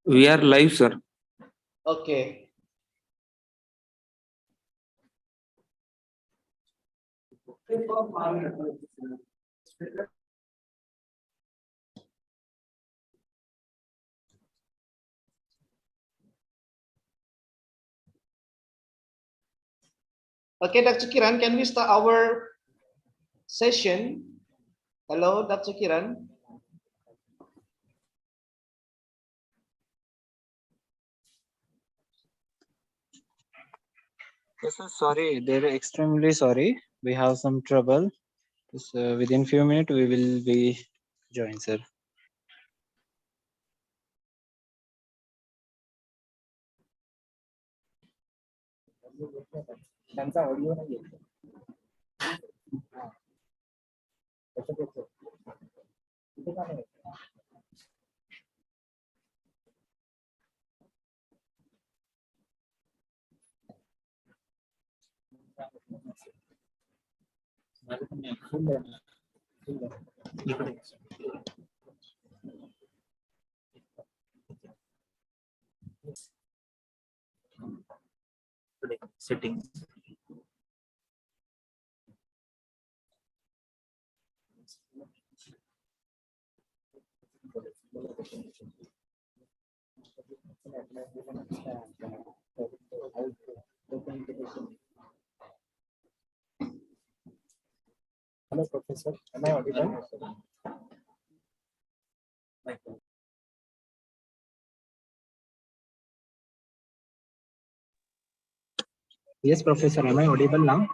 We are live, sir. Okay. Okay, Dr. Kiran, can we start our session? Hello, Dr. Kiran. Yes, sir, sorry. They're extremely sorry. We have some trouble. Just, within few minutes, we will be joined, sir. Settings. Hello, Professor. Am I audible? Yes, Professor. Am I audible now?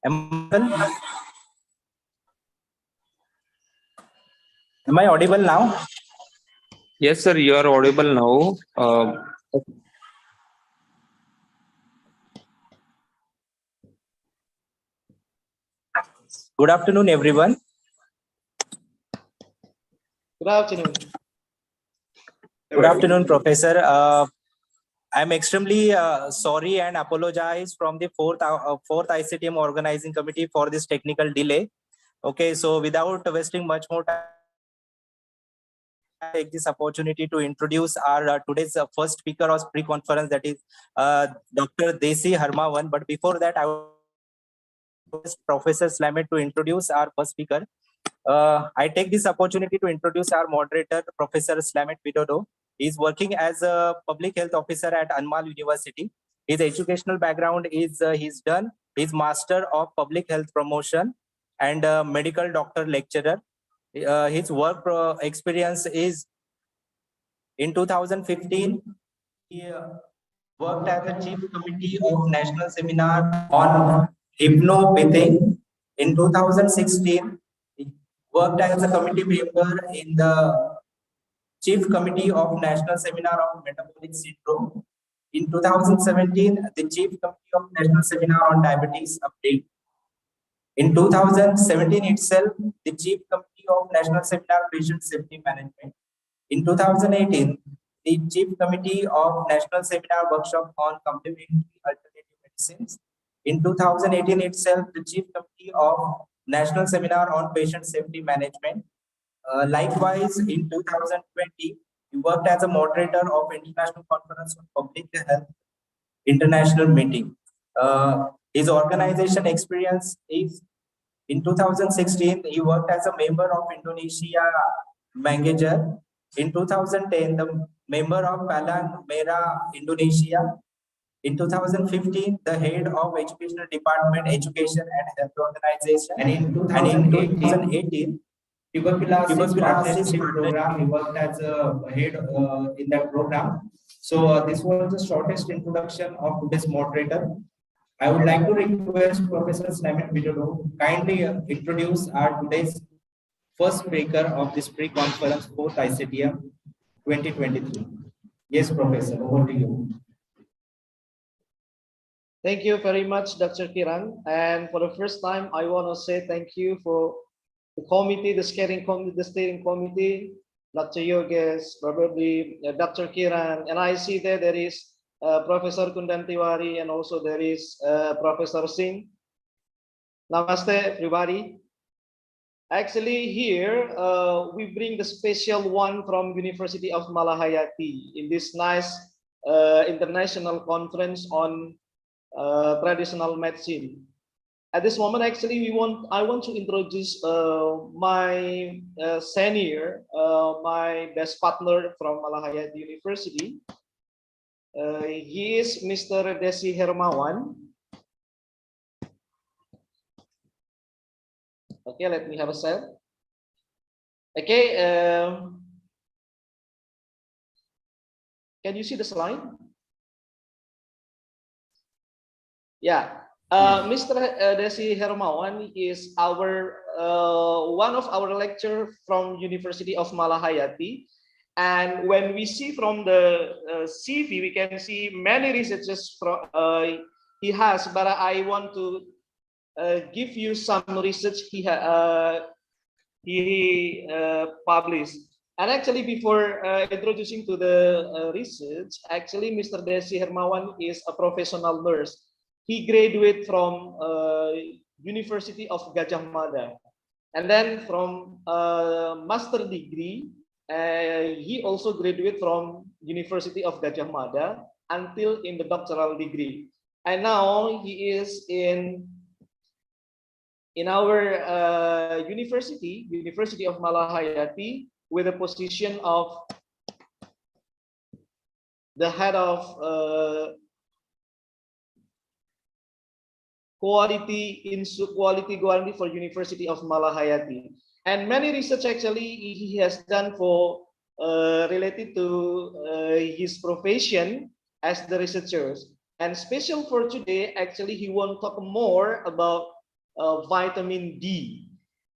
Am I audible now? Yes, sir. You are audible now. Good afternoon, everyone. Good afternoon. Good afternoon, Professor. I'm extremely sorry and apologize from the fourth ICTM organizing committee for this technical delay. Okay, so without wasting much more time, I take this opportunity to introduce our today's first speaker of pre-conference, that is Dr. Desi Harmawan. But before that, I would request Professor Slamet to introduce our first speaker. I take this opportunity to introduce our moderator, Professor Slamet Widodo. He is working as a public health officer at Anmal University. His educational background is he's done his Master of Public Health Promotion and medical doctor lecturer. His work experience is in 2015. He worked as the chief committee of National Seminar on Hypnopathy. In 2016, he worked as a committee member in the chief committee of National Seminar on Metabolic Syndrome. In 2017, the chief committee of National Seminar on Diabetes update. In 2017 itself, the chief committee of National Seminar Patient Safety Management. In 2018, the chief committee of National Seminar Workshop on Complementary Alternative Medicines. In 2018 itself, the chief committee of National Seminar on Patient Safety Management. Likewise, in 2020, he worked as a moderator of International Conference on Public Health International Meeting. His organization experience is in 2016, he worked as a member of Indonesia Manager. In 2010, the member of Palang Merah Indonesia. In 2015, the head of Educational Department, Education and Health Organization. And in 2018, tuberculosis partnership program, he worked as a head in that program. So this was the shortest introduction of today's moderator. I would like to request Professor Slamet Widodo kindly introduce our today's first speaker of this pre-conference 4th ICTM 2023. Yes, Professor, over to you. Thank you very much, Dr. Kiran. And for the first time, I want to say thank you for the committee, the steering committee, Dr. Yogesh, probably Dr. Kiran, and I see that there is Professor Kundan Tiwari, and also there is Professor Singh. Namaste, everybody. Actually, here we bring the special one from University of Malahayati in this nice international conference on traditional medicine. At this moment, actually, I want to introduce my senior, my best partner from Malahayati University. He is Mr. Desi Hermawan. Okay, let me have a set. Okay, can you see the slide? Yeah, Mr. Desi Hermawan is our one of our lecturer from University of Malahayati. And when we see from the CV, we can see many researches from, he has, but I want to give you some research he published. And actually, before introducing to the research, actually, Mr. Desi Hermawan is a professional nurse. He graduated from University of Gajah Mada, and then from master degree, he also graduated from University of Gajah Mada until in the doctoral degree. And now he is in our University of Malahayati, with the position of the head of quality guarantee for University of Malahayati. And many research actually he has done for related to his profession as the researchers. And special for today, actually, he won't talk more about vitamin D.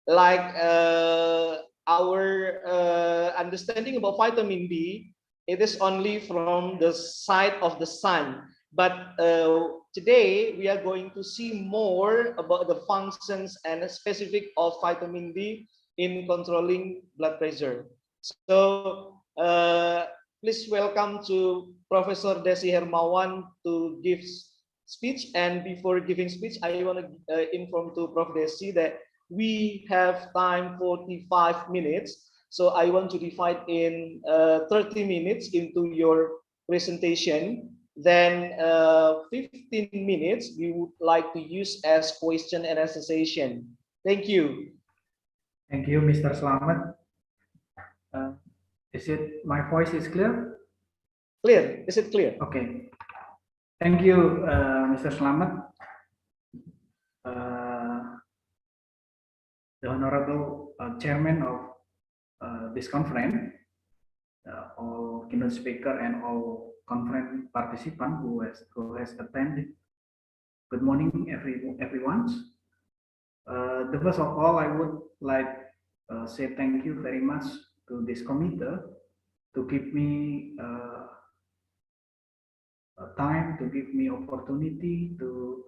Like our understanding about vitamin D, it is only from the side of the sun. But today we are going to see more about the functions and specific of vitamin D in controlling blood pressure. So please welcome to Professor Desi Hermawan to give speech. And before giving speech, I want to inform to Prof. Desi that we have time 45 minutes. So I want to divide in 30 minutes into your presentation. Then 15 minutes we would like to use as question and answer session. Thank you. Thank you, Mr. Slamet. Is it my voice is clear? Clear? Is it clear? Okay. Thank you, Mr. Slamet. The Honorable Chairman of this conference, all keynote speaker and all conference participants who has attended. Good morning, everyone. The first of all, I would like say thank you very much to this committee to give me time, to give me opportunity to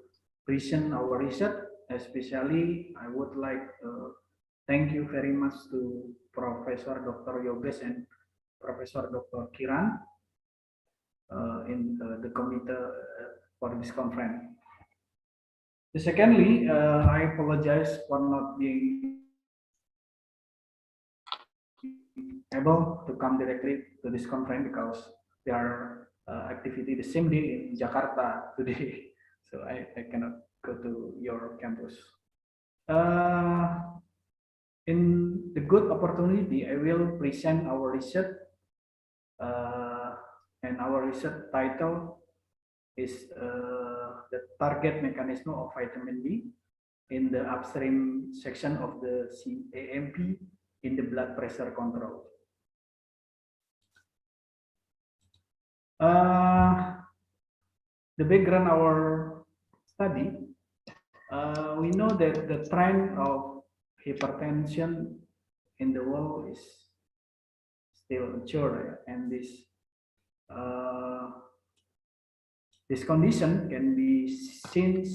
present our research. Especially, I would like thank you very much to Professor Dr. Yogesh and Professor Dr. Kiran in the committee for this conference. Secondly, I apologize for not being able to come directly to this conference because their activity the same day in Jakarta today, so I cannot go to your campus. In the good opportunity, I will present our research, and our research title is the target mechanism of vitamin D in the upstream section of the CAMP in the blood pressure control. The background our study, we know that the trend of hypertension in the world is still mature, and this condition can be seen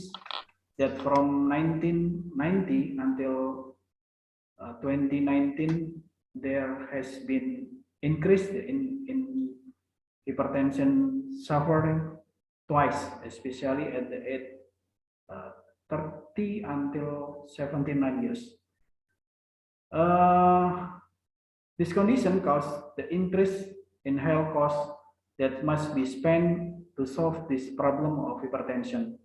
that from 1990 until 2019 there has been increase in hypertension suffering twice, especially at the age 30 until 79 years. This condition caused the increase in health costs that must be spent to solve this problem of hypertension.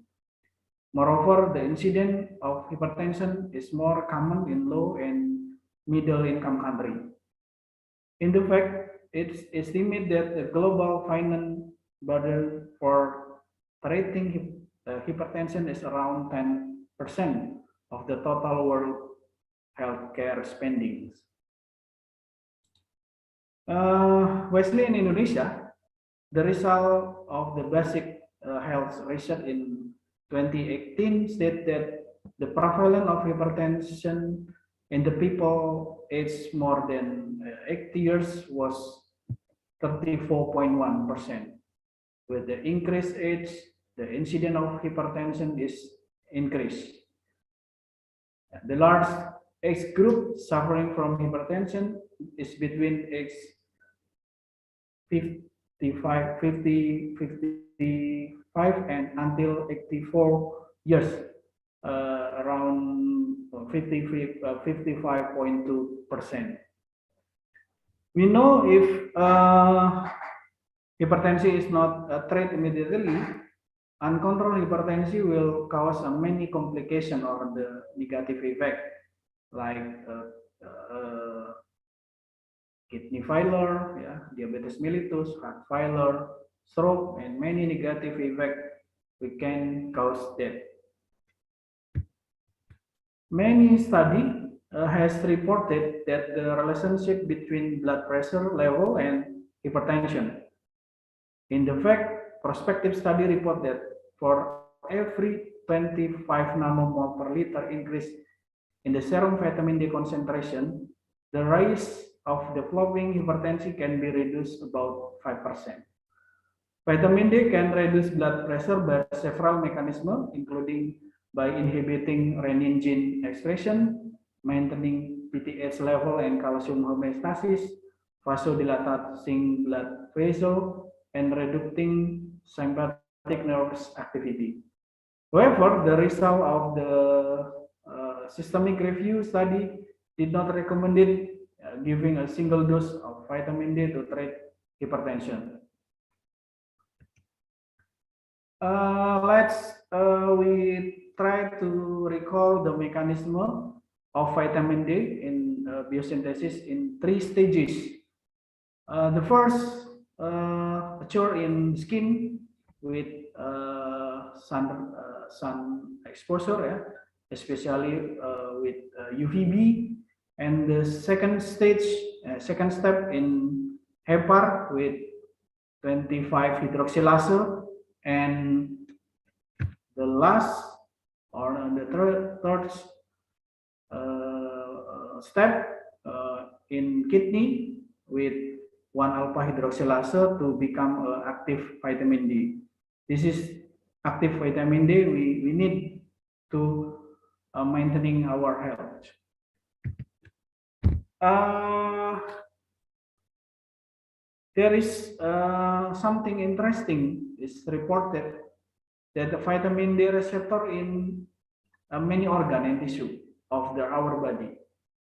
Moreover, the incidence of hypertension is more common in low and middle income countries. In fact, it's estimated that the global finance burden for treating hypertension is around 10% of the total world healthcare spending. Wesley in Indonesia, the result of the basic health research in 2018 state that the prevalence of hypertension in the people aged more than 80 years was 34.1%. With the increased age, the incidence of hypertension is increased. The large age group suffering from hypertension is between age 55 and until 84 years, around 55.2%. We know if hypertension is not treated immediately, uncontrolled hypertension will cause many complications or the negative effect like kidney failure, diabetes mellitus, heart failure, stroke, and many negative effects we can cause death. Many studies has reported that the relationship between blood pressure level and hypertension. In fact, prospective study report that for every 25 nanomole per liter increase in the serum vitamin D concentration, the rise of developing hypertension can be reduced about 5%. Vitamin D can reduce blood pressure by several mechanisms, including by inhibiting renin gene expression, maintaining PTH level and calcium homeostasis, vasodilating blood vessel, and reducing sympathetic nerves activity. However, the result of the systemic review study did not recommend giving a single dose of vitamin D to treat hypertension. We try to recall the mechanism of vitamin D in biosynthesis in 3 stages. The first occur in skin with sun exposure, especially with UVB, and the second step in heparin with 25 hydroxylase, and the last or the third step in kidney with 1-alpha hydroxylase to become active vitamin D. This is active vitamin D we need to maintaining our health. There is something interesting is reported that the vitamin D receptor in many organ and tissue of our body.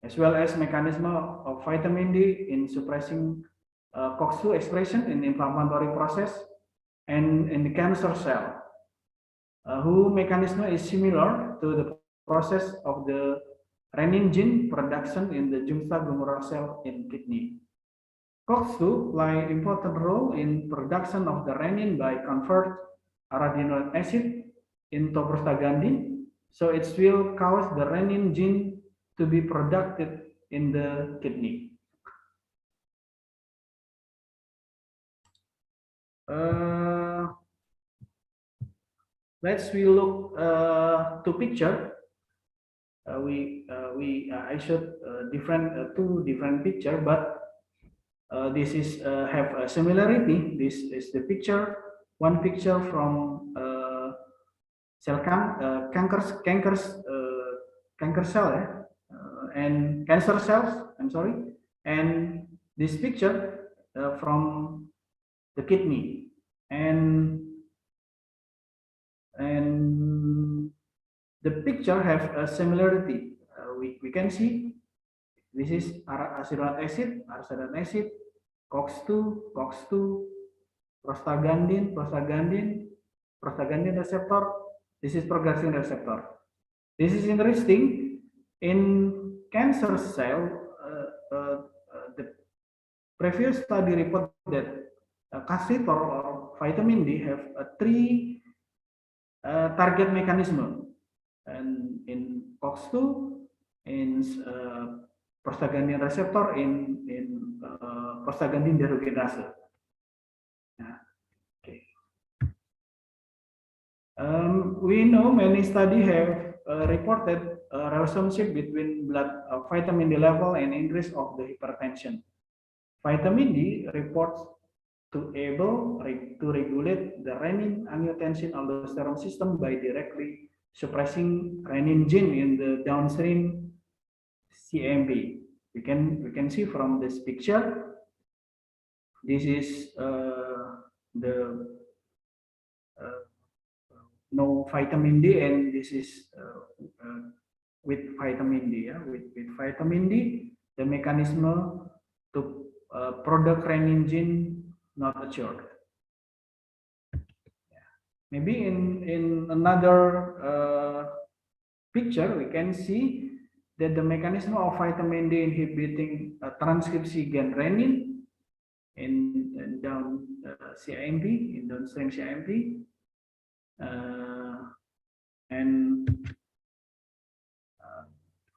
as well as mechanism of vitamin D in suppressing COX-2 expression in inflammatory process and in the cancer cell, whose mechanism is similar to the process of the renin gene production in the juxtaglomerular cell in kidney. COX-2 play important role in production of the renin by convert arachidonic acid into prostaglandin, so it will cause the renin gene to be produced in the kidney. Let's look to picture. I showed two different picture, but this is have a similarity. This is the picture, one picture from cancer cell and cancer cells. I'm sorry, and this picture from the kidney, and the picture have a similarity. We can see this is arachidonic acid, COX-2, prostaglandin receptor. This is progranulin receptor. This is interesting. In cancer cell, the previous study report that casetor or vitamin D have three target mechanism, and in COX-2, in prostaglandin receptor, in prostaglandin dehydrogenase. Okay. We know many studies have reported a relationship between blood vitamin D level and increase of the hypertension. Vitamin D reports to able to regulate the renin angiotensin aldosterone system by directly suppressing renin gene in the downstream CMP. We can see from this picture. This is the no vitamin D, and this is with vitamin D. Yeah, with vitamin D, the mechanism to product renin gene not assured. Maybe in another picture, we can see that the mechanism of vitamin D inhibiting transcription gen renin in down CIMP, in downstream CIMP, and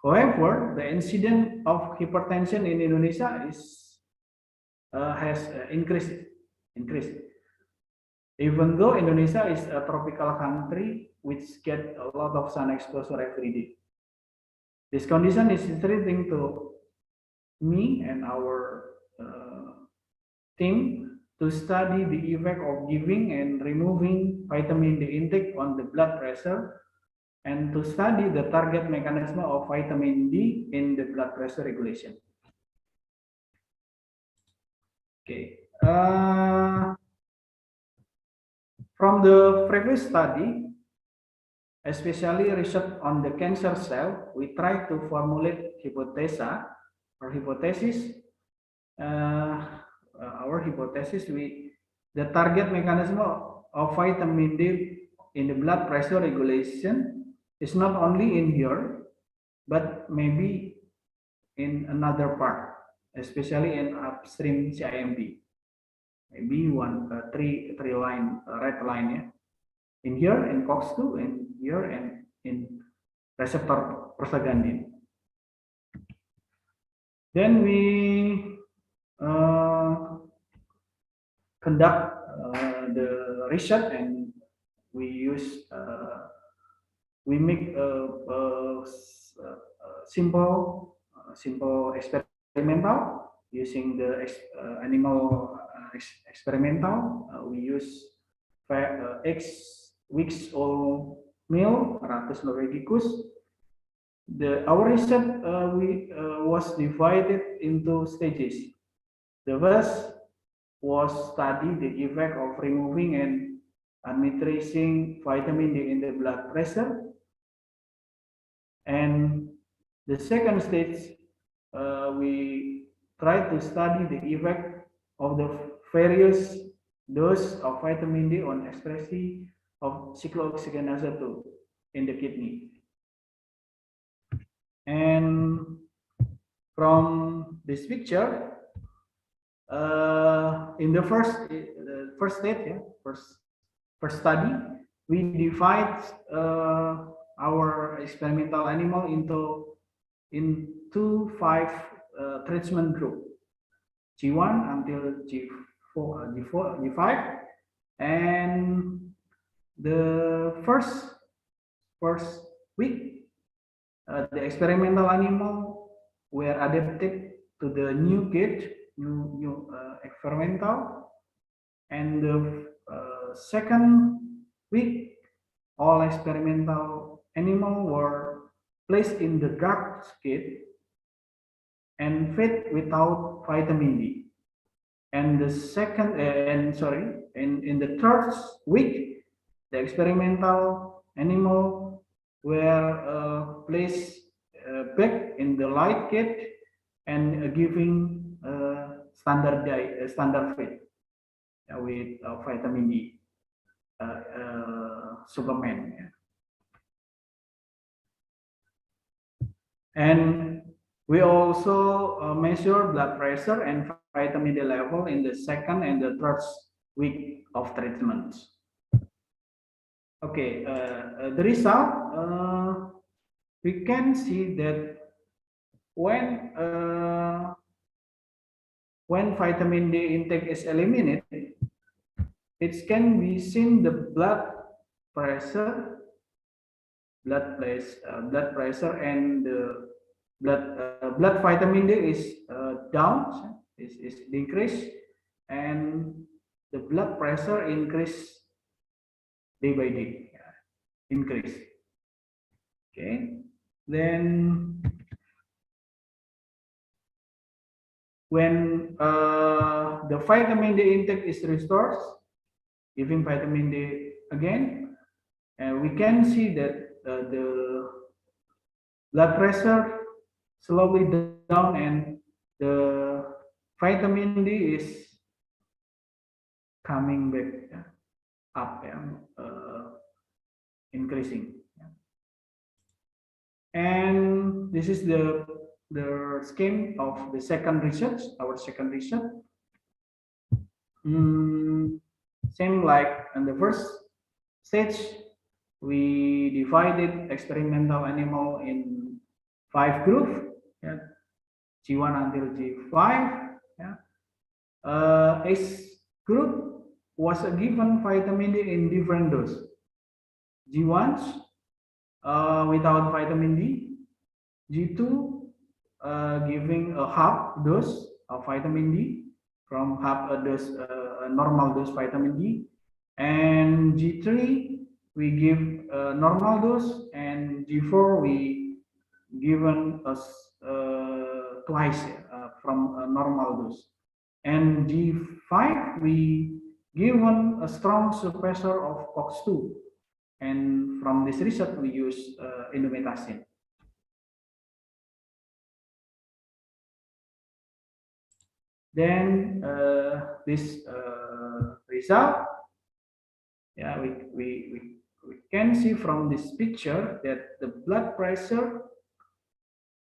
however, the incidence of hypertension in Indonesia has increased. Even though Indonesia is a tropical country which get a lot of sun exposure every day. This condition is threatening to me and our team to study the effect of giving and removing vitamin D intake on the blood pressure, and to study the target mechanism of vitamin D in the blood pressure regulation. Okay. From the previous study, especially research on the cancer cell, we try to formulate hypothesis. Our hypothesis, the target mechanism of vitamin D in the blood pressure regulation is not only in here, but maybe in another part, especially in upstream CIMP. Maybe three line, red line, yeah. In here, in COX-2, in here, and in receptor prostaglandin. Then we conduct the research, and we make a simple experimental using the animal experimental. We use X weeks old male Ratus norvegicus. Our research was divided into stages. The first was study the effect of removing and administering vitamin D in the blood pressure, and the second stage we try to study the effect of the various dose of vitamin D on expression of cyclooxygenase 2 in the kidney. And from this picture, in the first step, first study, we divide our experimental animal into 5 treatment group, G1 until G5, and the first week, the experimental animal were adapted to the new experimental, and the second week, all experimental animal were placed in the dark kit and fed without vitamin D. And the in the third week, the experimental animal were placed back in the light kit and giving standard feed with vitamin D supplement. And we also measure blood pressure and vitamin D level in the second and the third week of treatment. Okay, the result, we can see that when vitamin D intake is eliminated, it can be seen the blood pressure and the blood vitamin D is down, is decreased, and the blood pressure increase day by day, increase. Okay, then when the vitamin D intake is restored, giving vitamin D again, and we can see that the blood pressure slowly down and the vitamin D is coming back up and increasing. And this is the scheme of the second research, our second research. Same like in the first stage, we divided experimental animal in 5 groups, G1 until G5. Each group was given vitamin D in different dose. G1 without vitamin D, G2 giving a half dose of vitamin D from half a dose, a normal dose vitamin D, and G3 we give a normal dose, and G4 we given us twice from a normal dose, and G5 we given a strong suppressor of COX-2, and from this research we use indomethacin. Then this result, we can see from this picture that the blood pressure,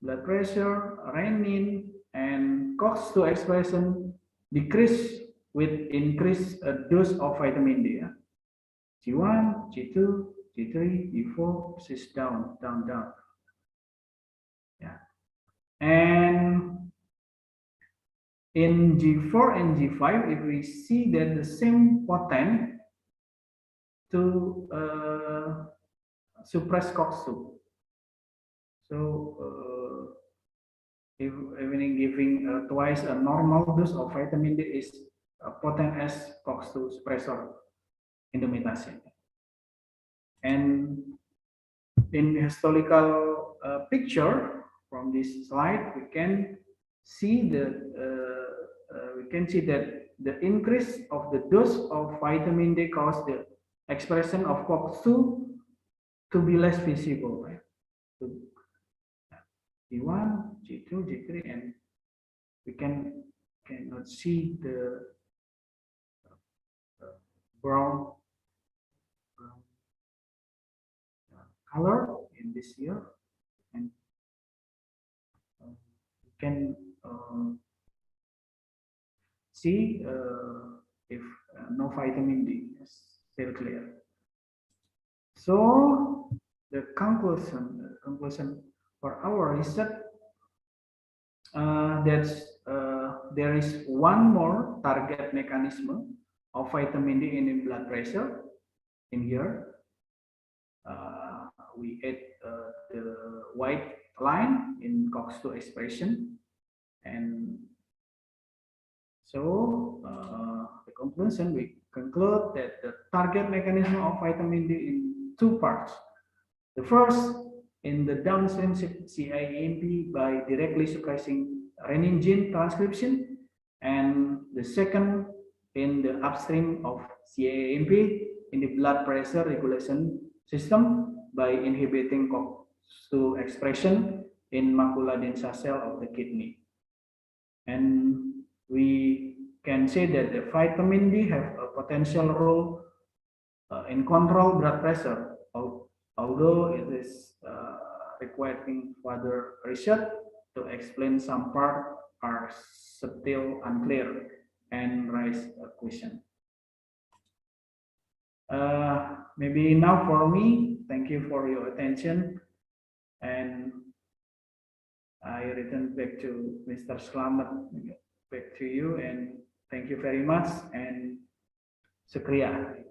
renin, and COX-2 expression decrease with increased dose of vitamin D. G1, G2, G3, G4 is down. And in G4 and G5, if we see that the same potent to suppress COX-2. So even giving twice a normal dose of vitamin D is potent as COX-2 suppressor indomethacin. And in historical picture from this slide, we can see that the increase of the dose of vitamin D caused the expression of COX-2 to be less visible. Right? G1, G2, G3, and we cannot see the brown color in this year, and you can see if no vitamin D is still clear. So the conclusion for our research that there is one more target mechanism of vitamin D in blood pressure in here. We add the white line in COX-2 expression, and so the conclusion, we conclude that the target mechanism of vitamin D in two parts. The first, in the downstream CIAMP by directly suppressing renin gene transcription, and the second in the upstream of CIAMP in the blood pressure regulation system by inhibiting COX-2 expression in macula densa cell of the kidney. And we can say that the vitamin D have a potential role in control blood pressure, although it is requiring further research to explain some part are still unclear and raise a question. Maybe enough for me. Thank you for your attention, and I return back to Mr. Slamet, back to you, and thank you very much, and Syukriya.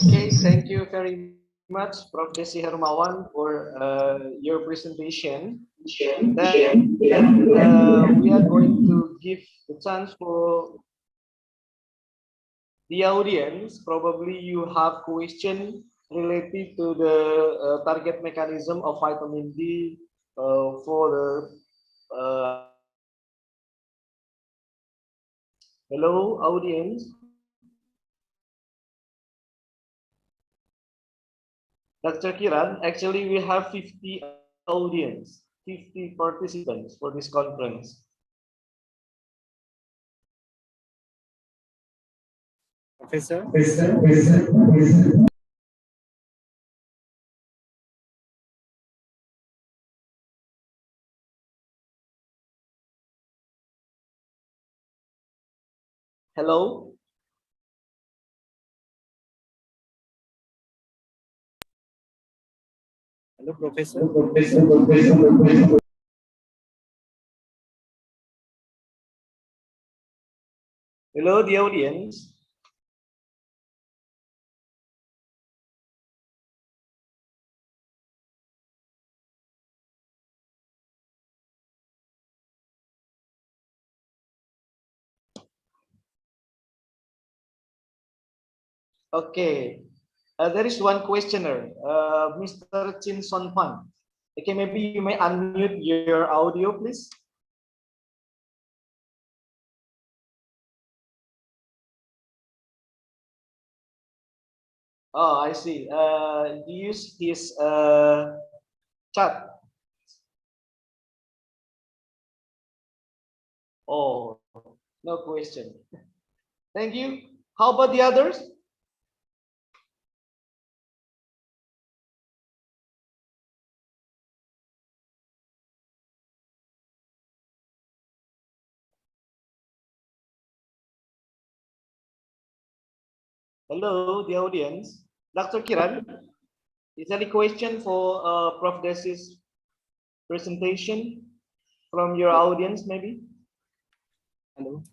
Okay, thank you very much, Prof. Desi Hermawan, for your presentation. Then we are going to give the chance for the audience. Probably you have question related to the target mechanism of vitamin D for the hello audience. Dr. Kiran, actually we have 50 audience, 50 participants for this conference. Professor. Hello. Hello, Professor. Hello, the audience. Okay, there is one questioner, Mr. Chin Son Pan. Okay, maybe you may unmute your audio, please. Oh, I see. Use his chat. Oh, no question. Thank you. How about the others? Hello, the audience. Dr. Kiran, is there any question for Prof. Desi's presentation from your audience, maybe? Hello.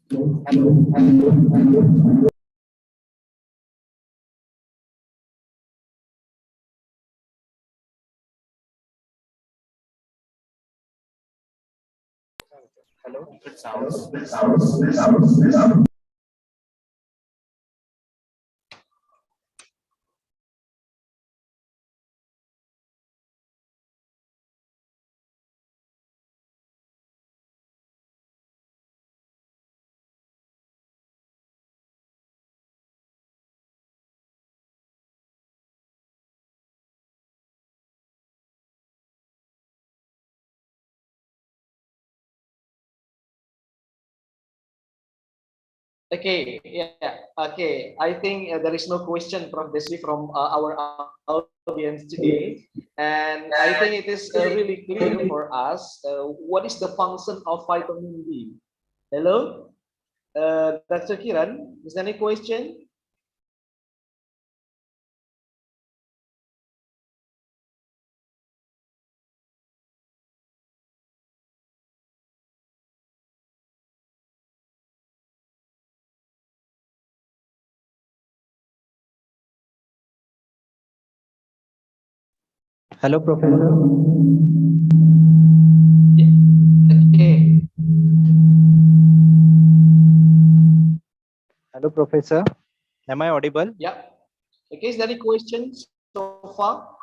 Hello. It sounds. Okay, yeah, okay. I think there is no question from Desi from our audience today, and I think it is really clear for us what is the function of vitamin D. Hello, Dr. Kiran, is there any question? Hello, Professor. Okay. Hello, Professor. Am I audible? Yeah. Okay, is there any questions so far?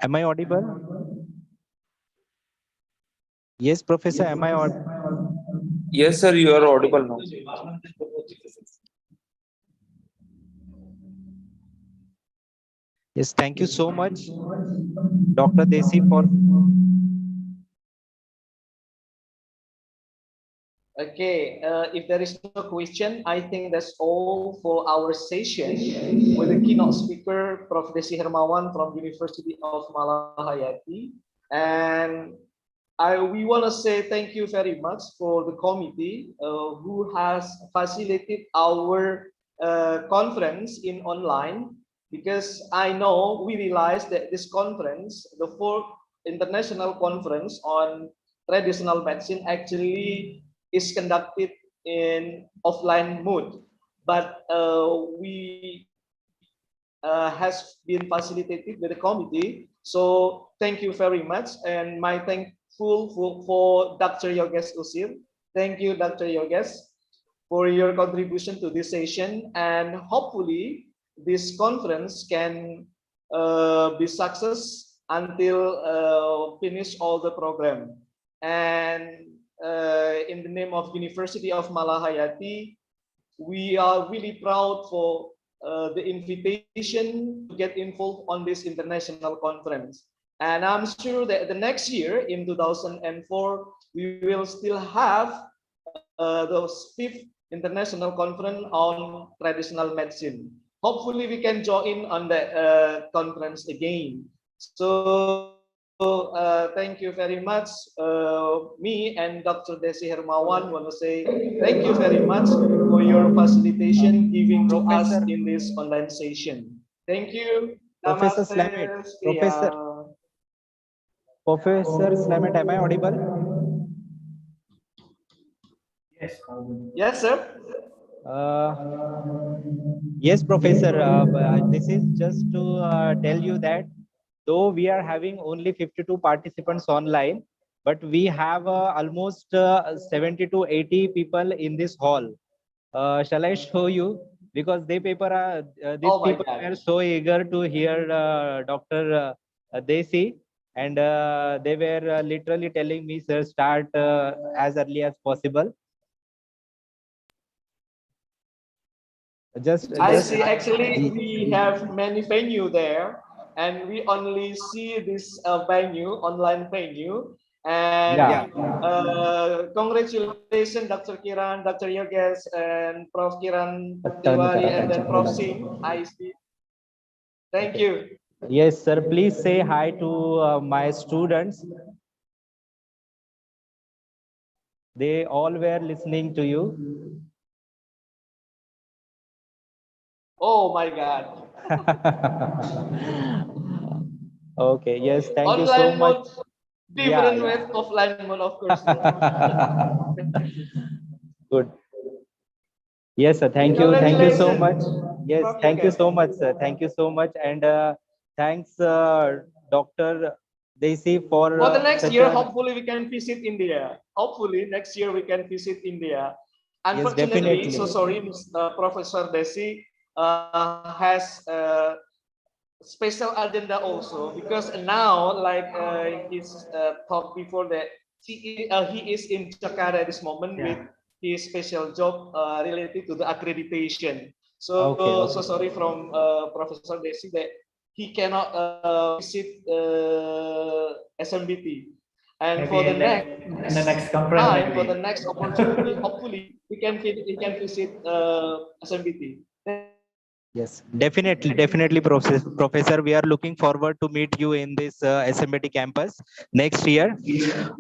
Am I audible? Yes, Professor. Am I audible? Yes, sir, you are audible now. Yes, thank you so much, Dr. Desi, for Okay, if there is no question, I think that's all for our session with the keynote speaker, Prof. Desi Hermawan from University of Malahayati. And we want to say thank you very much for the committee who has facilitated our conference in online, because I know we realized that this conference, the fourth international conference on traditional medicine, actually is conducted in offline mode, but we has been facilitated by the committee. So thank you very much, and my thankful for Dr. Yogesh Usir. Thank you, Dr. Yogesh, for your contribution to this session, and hopefully this conference can be success until finish all the program. And in the name of University of Malahayati, we are really proud for the invitation to get involved on this international conference. And I'm sure that the next year in 2004, we will still have the fifth international conference on traditional medicine. Hopefully, we can join on the conference again. So thank you very much. Me and Dr. Desi Hermawan want to say thank you very much for your facilitation giving to us Professor. in this online session. Thank you. Professor Namaste. Slamet. Seria. Professor Slamet, am I audible? Yes, Yes, sir. Yes, Professor. This is just to tell you that though we are having only 52 participants online, but we have almost 70 to 80 people in this hall. Shall I show you? Because these Oh my people God. were so eager to hear Dr. Desi, and they were literally telling me, sir, start as early as possible. I see. Actually, we have many venue there, and we only see this venue, online venue. And yeah. congratulations, Dr. Kiran, Dr. Yogesh, and Prof. Kiran Tiwari, and then Prof. Singh. I see. Thank you. Yes, sir. Please say hi to my students. They all were listening to you. Oh my God. Okay. Yes. Thank you so Online much. mode, Yeah. different with offline mode, of course. Good. Yes, sir. Thank you. Thank you so much. Congratulations, Yes. Prof. Thank you Yogesh. so much, sir. Thank you so much. And thanks, Dr. Desi, for For the next such year, a. hopefully we can visit India. Hopefully next year we can visit India. Yes, Unfortunately, definitely. so sorry, Professor Desi has a special agenda also, because now, like his talk before that, he is in Jakarta at this moment with his special job related to the accreditation. So, Okay. so Okay. sorry from Professor Desi that he cannot visit SMBT. And Maybe for the in the next conference, and for maybe. the next opportunity, hopefully we can visit SMBT. Yes, definitely, Professor. We are looking forward to meet you in this SMBT campus next year.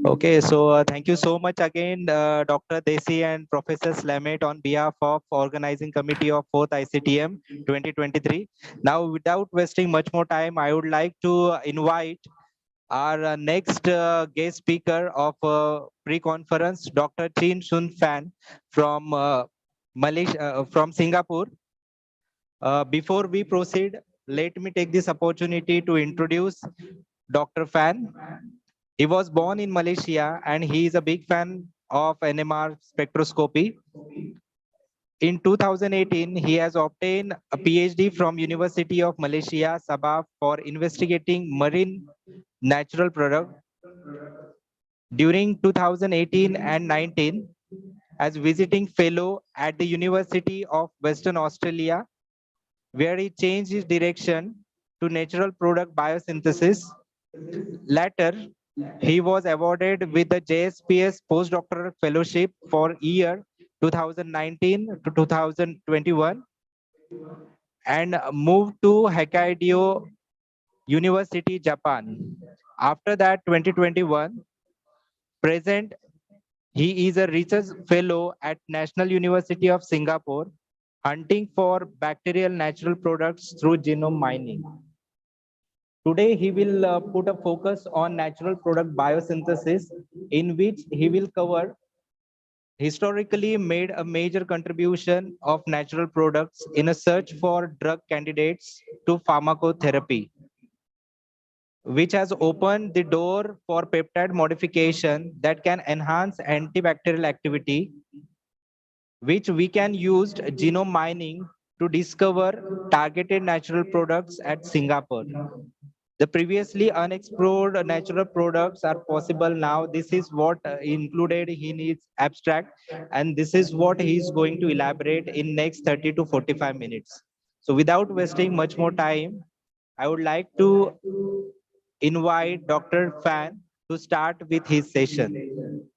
Okay, so thank you so much again, Dr. Desi and Professor Slamet on behalf of Organizing Committee of 4th ICTM 2023. Now, without wasting much more time, I would like to invite our next guest speaker of pre-conference, Dr. Chin Sun Fan from Malaysia, from Singapore. Before we proceed, let me take this opportunity to introduce Dr. Fan. He was born in Malaysia and he is a big fan of NMR spectroscopy. In 2018, he has obtained a PhD from University of Malaysia, Sabah for investigating marine natural product. During 2018 and 19, as visiting fellow at the University of Western Australia, where he changed his direction to natural product biosynthesis. Later, he was awarded with the JSPS postdoctoral fellowship for year 2019 to 2021 and moved to Hokkaido University, Japan. After that, 2021, present, he is a research fellow at National University of Singapore, hunting for bacterial natural products through genome mining. Today, he will put a focus on natural product biosynthesis, in which he will cover historically made a major contribution of natural products in a search for drug candidates to pharmacotherapy, which has opened the door for peptide modification that can enhance antibacterial activity, which we can use genome mining to discover targeted natural products at Singapore. The previously unexplored natural products are possible now. This is what included in his abstract, and this is what he is going to elaborate in next 30 to 45 minutes. So without wasting much more time, I would like to invite Dr. Fan to start with his session.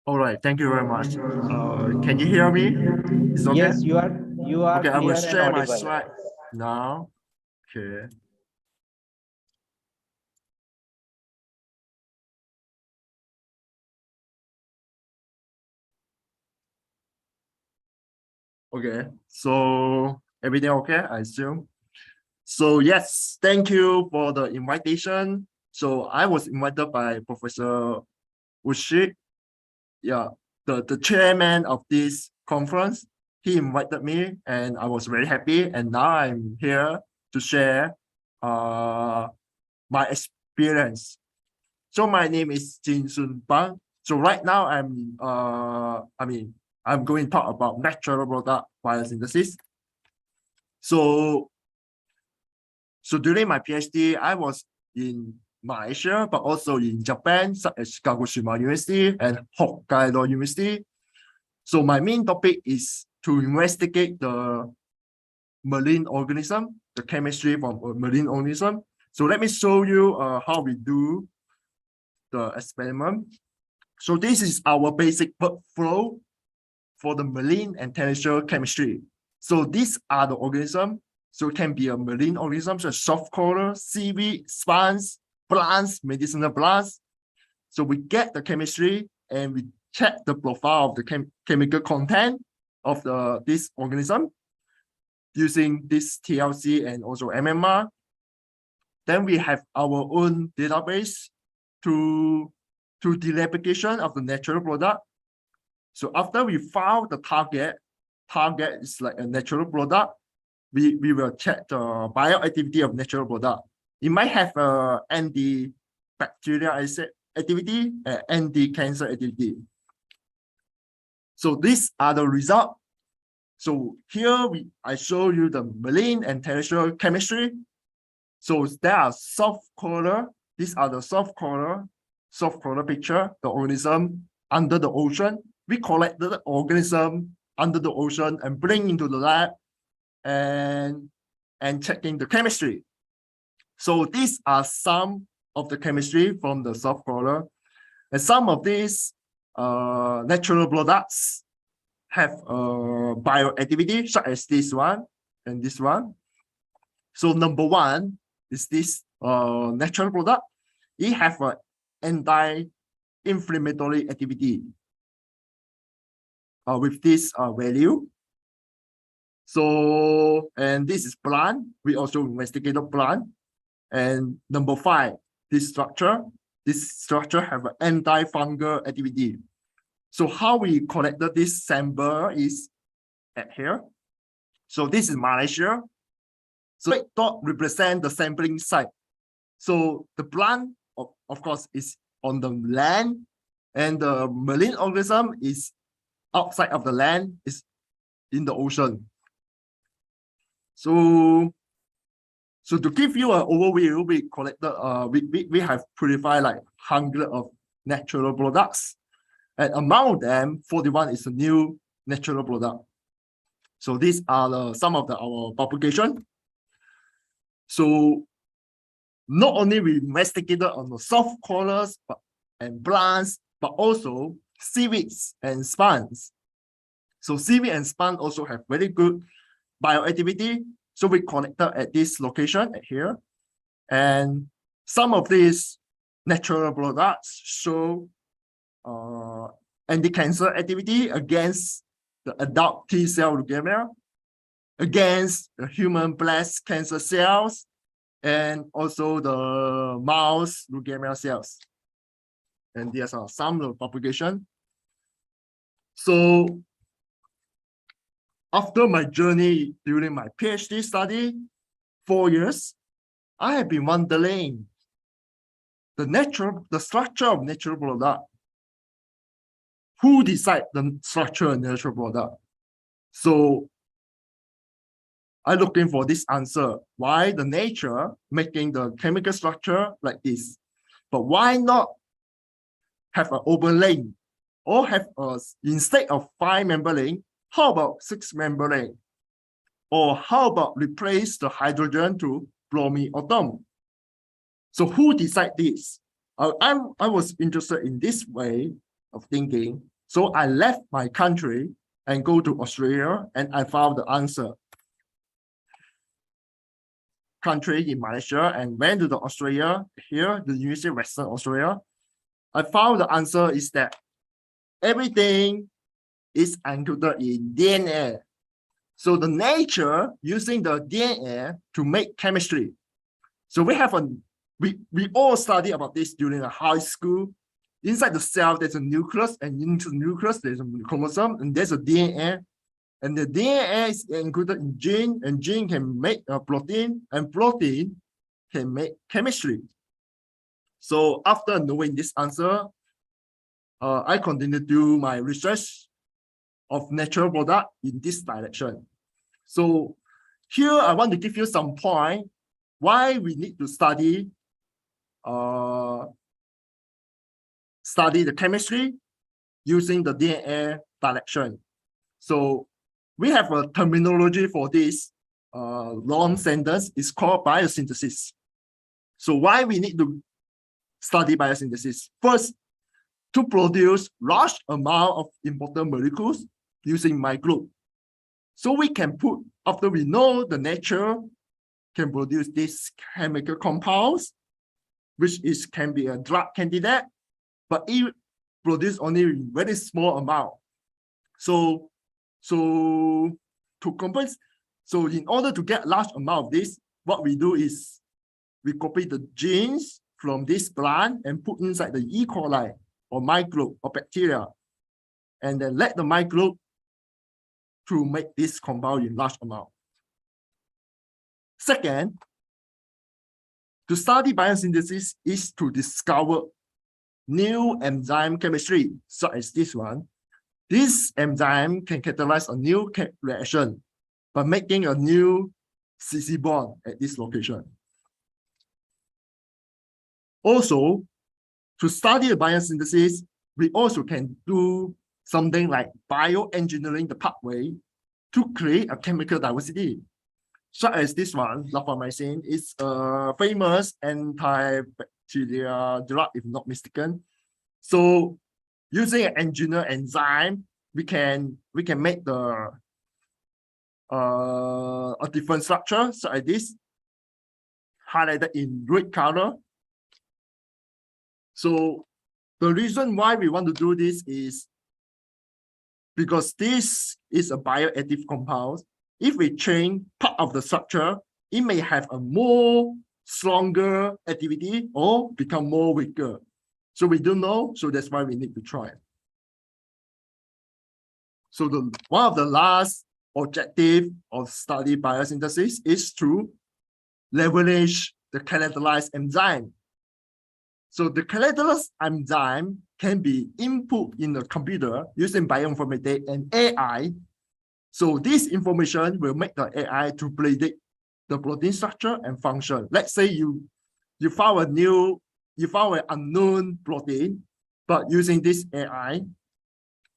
All right, thank you very much. Can you hear me? It's okay? Yes, you are Okay, I will clear and share my audible. slide now. Okay. Okay, so everything okay, I assume. So yes, thank you for the invitation. So I was invited by Professor Ushi, yeah, the chairman of this conference. He invited me and I was very happy. And now I'm here to share my experience. So my name is Jin Sun Bang. So right now I'm going to talk about natural product biosynthesis. So during my PhD, I was in Malaysia, but also in Japan, such as Kagoshima University and Hokkaido University. So my main topic is to investigate the marine organism, the chemistry from a marine organism. So let me show you how we do the experiment. So this is our basic workflow for the marine and terrestrial chemistry. So these are the organisms. So it can be a marine organism, such as soft coral, seaweed, sponge, plants, medicinal plants. So we get the chemistry and we check the profile of the chemical content of this organism using this TLC and also MMR. Then we have our own database to the replication of the natural product. So after we found the target is like a natural product, we will check the bioactivity of natural product. It might have antibacterial activity and anti-cancer activity. So these are the results. So here I show you the marine and terrestrial chemistry. So there are soft coral. These are the soft coral picture, the organism under the ocean. We collect the organism under the ocean and bring into the lab and checking the chemistry. So these are some of the chemistry from the soft color. And some of these natural products have bioactivity, such as this one and this one. So number one is this natural product. It have an anti-inflammatory activity with this value. So, and this is plant. We also investigated plant. And number five, this structure have an antifungal activity. So how we collected this sample is at here. So this is Malaysia. So it dot represent the sampling site. So the plant, of course, is on the land, and the marine organism is outside of the land, is in the ocean. So to give you an overview, we collected, we have purified like 100 of natural products, and among them, 41 is a new natural product. So these are some of our publication. So not only we investigated on the soft corals and plants, but also seaweeds and spawns. So seaweed and spawn also have very good bioactivity. So we collected at this location here. And some of these natural products show anti-cancer activity against the adult T-cell leukemia, against the human breast cancer cells, and also the mouse leukemia cells. And these are some of the publication. So after my journey during my PhD study, 4 years, I have been wondering the structure of natural product. Who decide the structure of natural product? So I'm looking for this answer. Why the nature making the chemical structure like this? But why not have an overlay, or have instead of 5-member ring, how about 6-member ring? Or how about replace the hydrogen to bromoatom? So who decide this? I was interested in this way of thinking. So I left my country and go to Australia, and I found the answer. Country in Malaysia, and went to the Australia, here, the University of Western Australia. I found the answer is that everything is encoded in DNA. So the nature using the DNA to make chemistry. So we have we all study about this during the high school. Inside the cell, there's a nucleus, and into the nucleus, there's a chromosome, and there's a DNA. And the DNA is included in gene, and gene can make a protein, and protein can make chemistry. So after knowing this answer, I continue to do my research of natural product in this direction. So here I want to give you some point why we need to study the chemistry using the DNA direction. So we have a terminology for this long sentence. It's called biosynthesis. So why we need to study biosynthesis? First, to produce large amount of important molecules using microbe. So we can put, after we know the nature can produce these chemical compounds, which can be a drug candidate, but it produces only very small amount. So to compensate, so in order to get large amount of this, what we do is we copy the genes from this plant and put inside the E. coli or microbe or bacteria, and then let the microbe to make this compound in large amount. Second, to study biosynthesis is to discover new enzyme chemistry, such as this one. This enzyme can catalyze a new reaction by making a new CC bond at this location. Also, to study the biosynthesis, we also can do something like bioengineering the pathway to create a chemical diversity, such as this one, rapamycin, is a famous to their drug, if not mistaken. So using an engineer enzyme, we can make the a different structure, so like this, highlighted in red color. So the reason why we want to do this is because this is a bioactive compound. If we change part of the structure, it may have a more stronger activity or become more weaker. So we don't know, so that's why we need to try. So one of the last objective of study biosynthesis is to leverage the catalyzed enzyme. So the catalyzed enzyme can be input in the computer using bioinformatics and AI. So this information will make the AI to predict the protein structure and function. Let's say you found an unknown protein, but using this AI,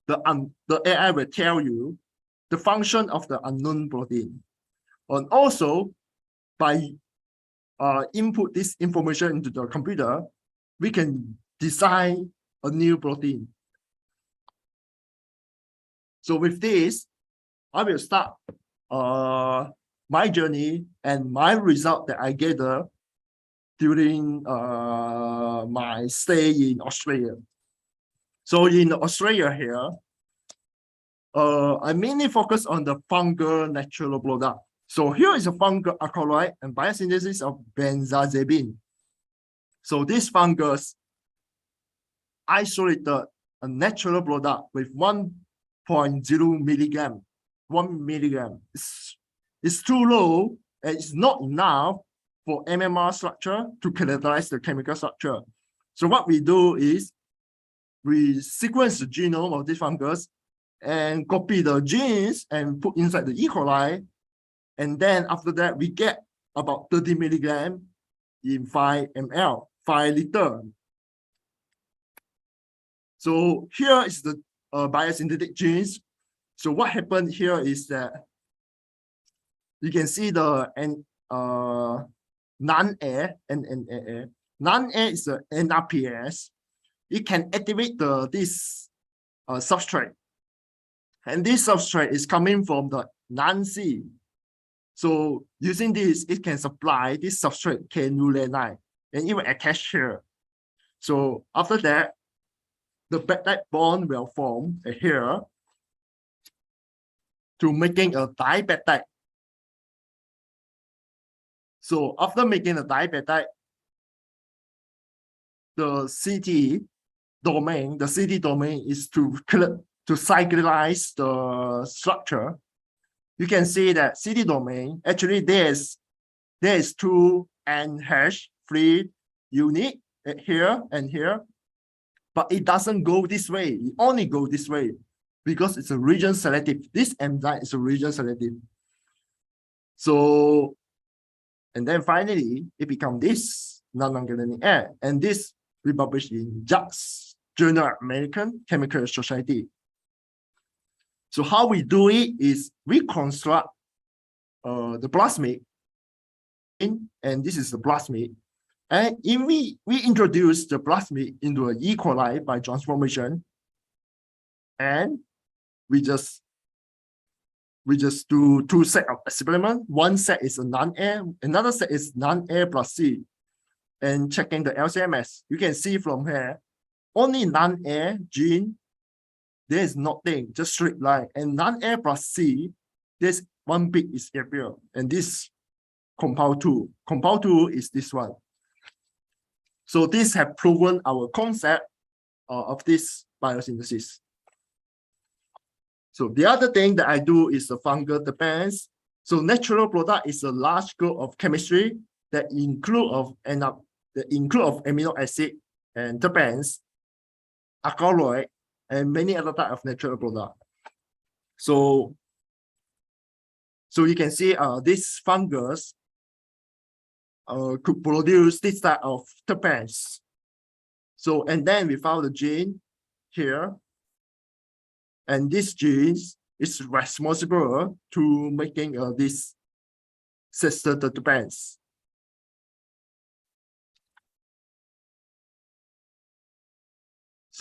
the AI will tell you the function of the unknown protein. And also, by input this information into the computer, we can design a new protein. So with this, I will start my journey and my result that I gather during my stay in Australia. So in Australia here, I mainly focus on the fungal natural product. So here is a fungal alkaloid and biosynthesis of benzazepine. So this fungus isolated a natural product with 1.0 milligram. 1 milligram. It's too low and it's not enough for MMR structure to characterize the chemical structure. So what we do is we sequence the genome of this fungus and copy the genes and put inside the E. coli. And then after that, we get about 30 milligram in 5 ml, 5 liter. So here is the biosynthetic genes. So what happened here is that you can see the non-A, non-A is the NRPS. It can activate this substrate. And this substrate is coming from the non-C. So using this, it can supply this substrate K-nucleonide and even attach here. So after that, the peptide bond will form here to making a dipeptide. So after making a dipeptide, the CT domain is to cyclize the structure. You can see that CT domain, actually there is 2 NH3 unit here and here, but it doesn't go this way. It only goes this way because it's a region selective. This enzyme is a region selective. So, and then finally, it becomes this non-organic air, and this we published in JACS, Journal of American Chemical Society. So how we do it is we construct the plasmid, and this is the plasmid, and we introduce the plasmid into an E. coli by transformation, and we just do 2 sets of experiment. One set is a non-A, another set is non-A plus C, and checking the LCMS. You can see from here, only non-A gene, there is nothing, just straight line. And non-A plus C, there's one bit is appear, and this compound 2. Compound 2 is this one. So this have proven our concept of this biosynthesis. So the other thing that I do is the fungal dependence. So natural product is a large scope of chemistry that include of amino acid and terpenes, alkaloid, and many other type of natural product. So you can see this fungus could produce this type of terpenes. So, and then we found the gene here, and this gene is responsible to making this sister terpenes.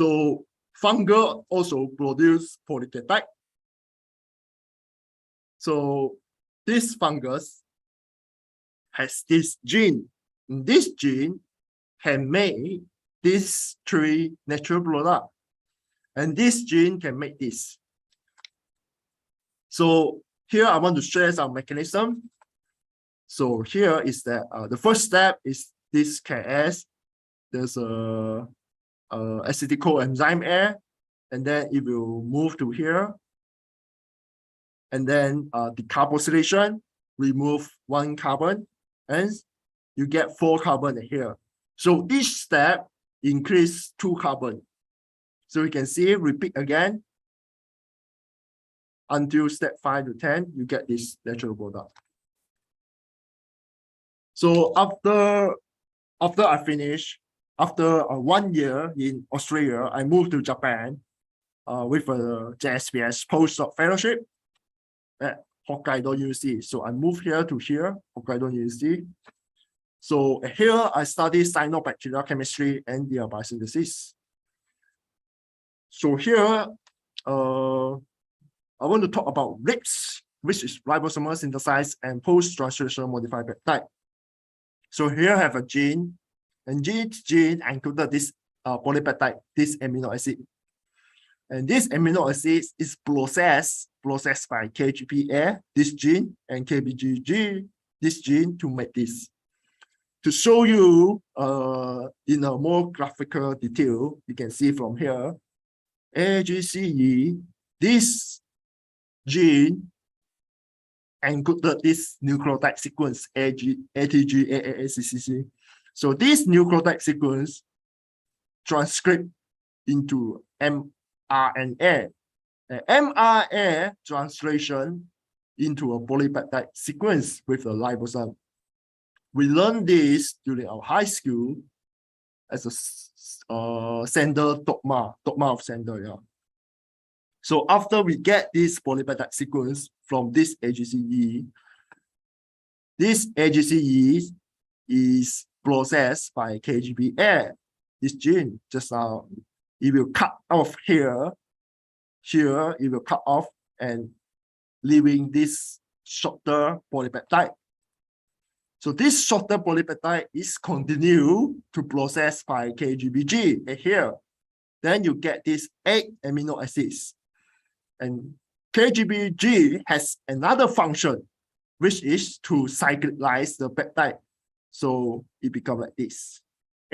So fungal also produce polypeptide. So this fungus has this gene. This gene can make these three natural products. And this gene can make this. So here I want to share some mechanism. So here is that the first step is this KS. There's a acetyl coenzyme A, and then it will move to here. And then decarboxylation, remove 1 carbon, and you get 4 carbon here. So each step increase 2 carbon. So you can see, repeat again, until step 5 to 10, you get this natural product. So after I finish, after 1 year in Australia, I moved to Japan with a JSPS postdoc fellowship at Hokkaido University. So I moved here to here, Hokkaido University. So here I study cyanobacterial chemistry and their biosynthesis. So here, I want to talk about RIPS, which is ribosomal synthesized and post-translational modified peptide. So here I have a gene, and this gene encoded this polypeptide, this amino acid. And this amino acid is processed by KGPA, this gene, and KBGG, this gene, to make this. To show you in a more graphical detail, you can see from here, AGCE, this gene encoded this nucleotide sequence, ATGAACCC. So this nucleotide sequence transcript into mRNA. mRNA translation into a polypeptide sequence with a ribosome. We learned this during our high school as a Sender dogma of Sender. Yeah. So after we get this polypeptide sequence from this AGCE is processed by KGPA, this gene. Just now, it will cut off here. Here, it will cut off and leaving this shorter polypeptide. So this shorter polypeptide is continued to process by KGBG here. Then you get these 8 amino acids. And KGBG has another function, which is to cyclize the peptide. So it becomes like this,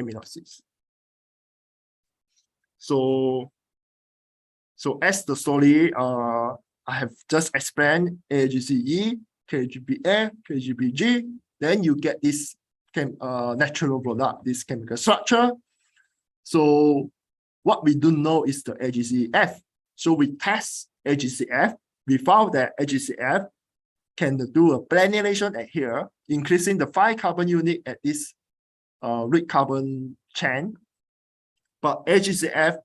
amino acids. So as the story I have just explained, AGCE, KGPA, KGBG, then you get this natural product, this chemical structure. So what we don't know is the AGCF. So we test AGCF. We found that AGCF can do a planulation at here, increasing the 5 carbon unit at this red carbon chain. But AGCF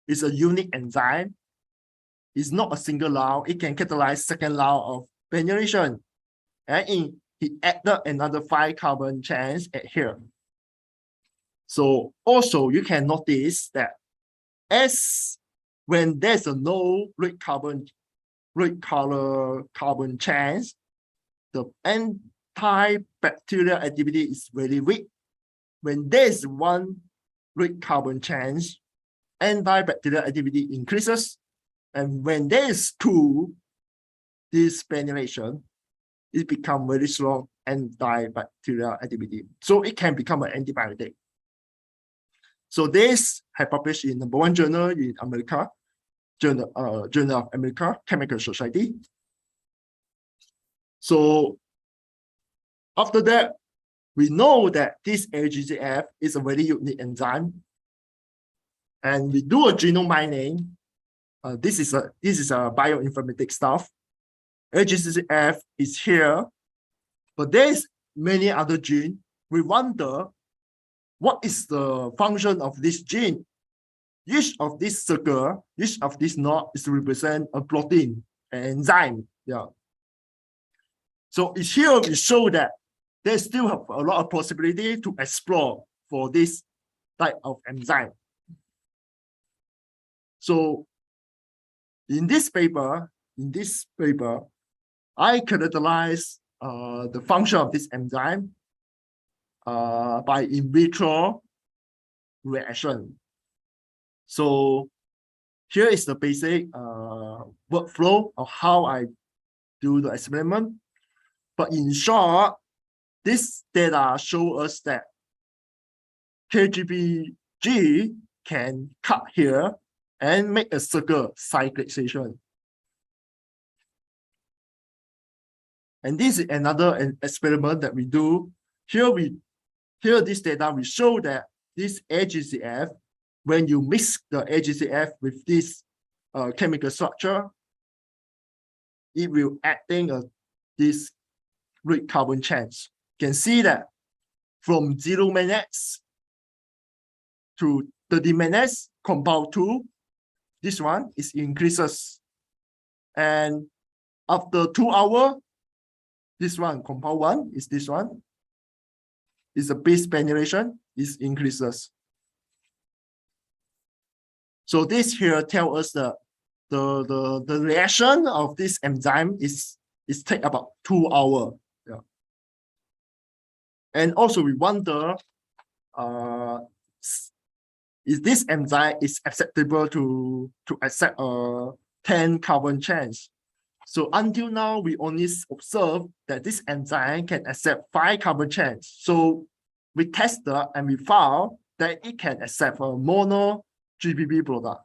is a unique enzyme. It's not a single round. It can catalyze second round of planulation. And he added another 5 carbon chains at here. So also you can notice that when there's a no red color carbon chains, the antibacterial activity is very weak. When there's 1 red carbon chains, antibacterial activity increases. And when there is 2, this planulation, it becomes very strong antibacterial activity. So it can become an antibiotic. So this have published in #1 journal in America, Journal of America Chemical Society. So after that, we know that this AGCF is a very unique enzyme. And we do a genome mining. This is a bioinformatics stuff. AGCF is here, but there's many other genes. We wonder what is the function of this gene. Each of this circle, each of this knot is represent a protein, an enzyme. Yeah. So it's here we show that they still have a lot of possibility to explore for this type of enzyme. So in this paper, I characterize the function of this enzyme by in vitro reaction. So here is the basic workflow of how I do the experiment. But in short, this data show us that KGBG can cut here and make a circle cyclization. And this is another experiment that we do. Here this data we show that this AGCF, when you mix the AGCF with this chemical structure, it will acting this red carbon change. You can see that from 0 minutes to 30 minutes, compound 2, this one is increases. And after 2 hours, this one, compound 1, is this one. Is the base penetration is increases. So this here tells us the reaction of this enzyme is take about 2 hours. Yeah. And also we wonder, is this enzyme is acceptable to accept 10 carbon change? So until now, we only observe that this enzyme can accept 5 carbon change. So we tested and we found that it can accept a mono GBB product.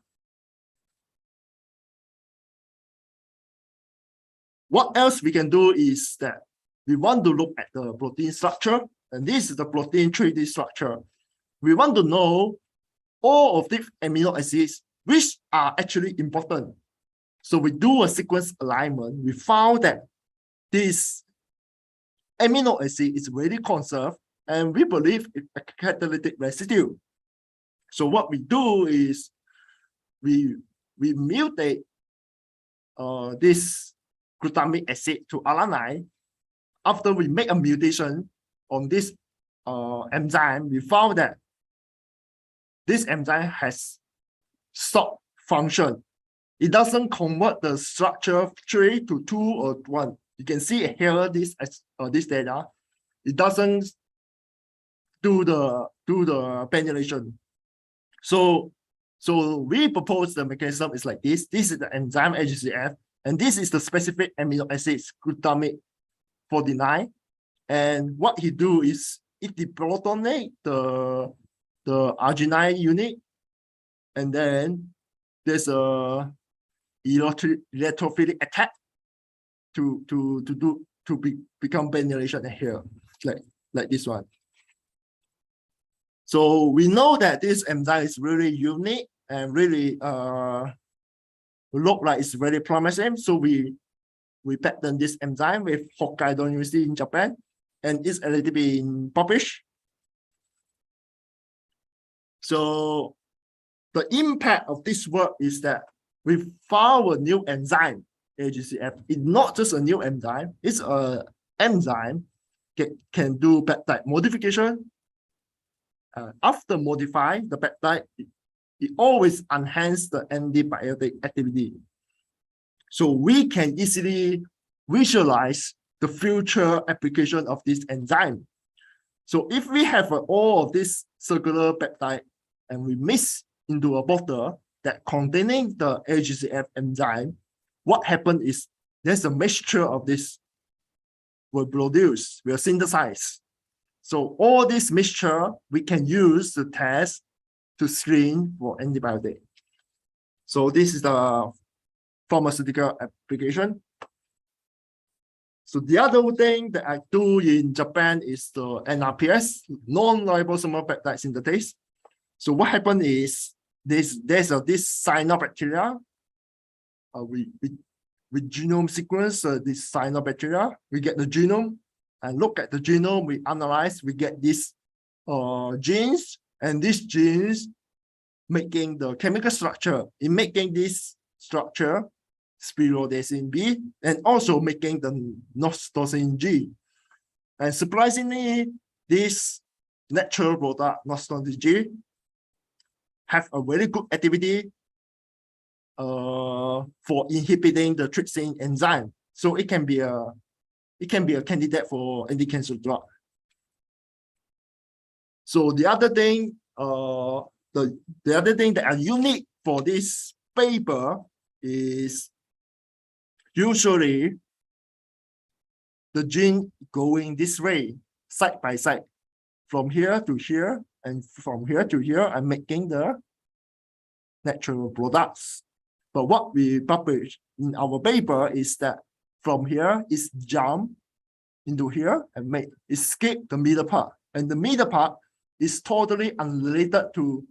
What else we can do is that we want to look at the protein structure, and this is the protein 3D structure. We want to know all of the amino acids which are actually important. So we do a sequence alignment. We found that this amino acid is very conserved, and we believe it's a catalytic residue. So what we do is we mutate this glutamic acid to alanine. After we make a mutation on this enzyme, we found that this enzyme has stop function. It doesn't convert the structure 3 to 2 or 1. You can see here this data. It doesn't do the penetration. So we propose the mechanism is like this. This is the enzyme AGCF, and this is the specific amino acids glutamic 49. And what he do is it deprotonate the arginine unit, and then there's a electrophilic attack to become penetration here, like this one. So we know that this enzyme is really unique and really look like it's very promising. So we patent this enzyme with Hokkaido University in Japan, and it's already been published. So the impact of this work is that we found a new enzyme, AGCF. It's not just a new enzyme, it's an enzyme that can do peptide modification. After modifying the peptide, it always enhances the antibiotic activity. So we can easily visualize the future application of this enzyme. So if we have all of this circular peptide and we mix into a bottle that containing the AGCF enzyme, what happens is there's a mixture of this will produce, will synthesize. So all this mixture we can use to test to screen for antibiotic. So this is the pharmaceutical application. So the other thing that I do in Japan is the NRPS, non-ribosomal peptide synthetase. So what happened is there's this cyanobacteria. We genome sequence this cyanobacteria. We get the genome and look at the genome. We analyze. We get these genes, and these genes making the chemical structure. In making this structure, spirodesin B, and also making the nostosin G. And surprisingly, this natural product nostosin G have a very good activity for inhibiting the trypsin enzyme. So it can be a candidate for anti-cancer drug. So the other thing, the other thing that are unique for this paper is usually the gene going this way, side by side, from here to here, and from here to here, and making the natural products. But what we publish in our paper is that from here is jump into here and escape the middle part. And the middle part is totally unrelated to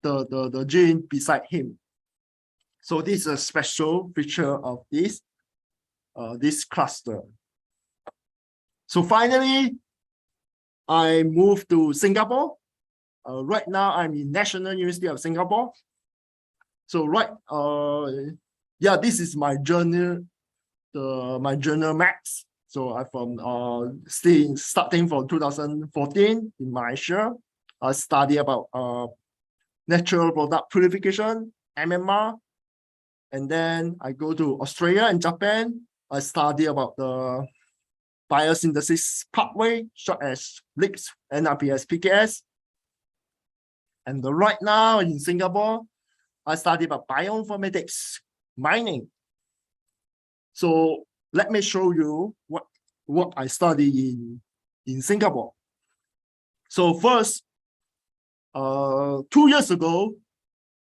the gene beside him. So this is a special feature of this cluster. So finally, I moved to Singapore. Right now, I'm in National University of Singapore. So yeah, this is my journal, my journal max. So I from starting from 2014 in Malaysia. I study about natural product purification, MMR, and then I go to Australia and Japan. I study about the biosynthesis pathway, such as LIPS, NRPS, PKS. And right now in Singapore, I study about bioinformatics, mining. So let me show you what I study in Singapore. So first, 2 years ago,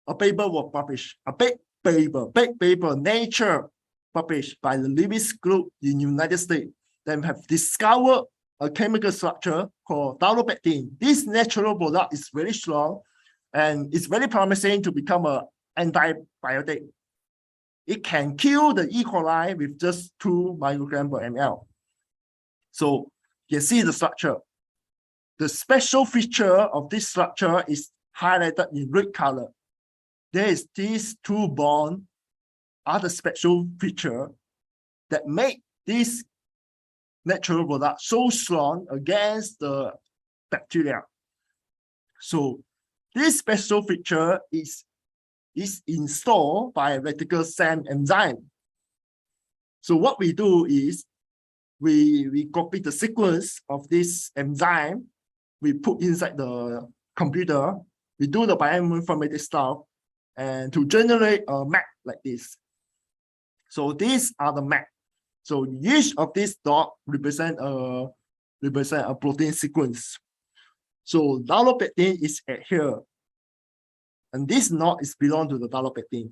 a paper was published, a big paper, Nature, published by the Lewis Group in United States. They have discovered a chemical structure called dalopectin. This natural product is very strong and it's very promising to become an antibiotic. It can kill the E. coli with just 2 micrograms per ml. So you see the structure. The special feature of this structure is highlighted in red color. There is these 2 bonds are the special feature that make this natural product so strong against the bacteria. So this special feature is installed by a reticle SAM enzyme. So what we do is we copy the sequence of this enzyme, we put inside the computer, we do the bioinformatics stuff, and to generate a map like this. So these are the map. So each of these dots represent a protein sequence. So dalopectin is at here, and this knot is belong to the dalopectin.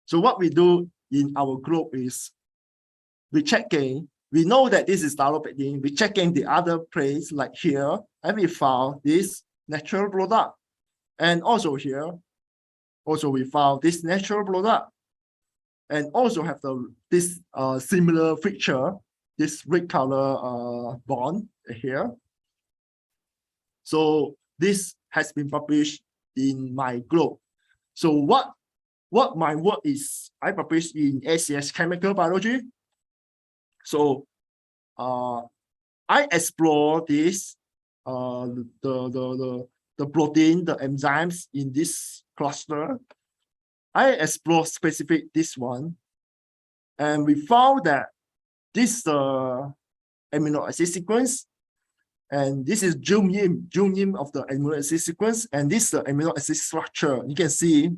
So what we do in our group is we know that this is dalopectin, we checking the other place like here, and we found this natural product. And also here, also we found this natural product. And also have this similar feature, this red color bond here. So this has been published in my group. So what my work is, I published in SCS Chemical Biology. So I explore this the protein, the enzymes in this cluster. I explore specific this one, and we found that this amino acid sequence, and this is geonym of the amino acid sequence, and this is the amino acid structure. You can see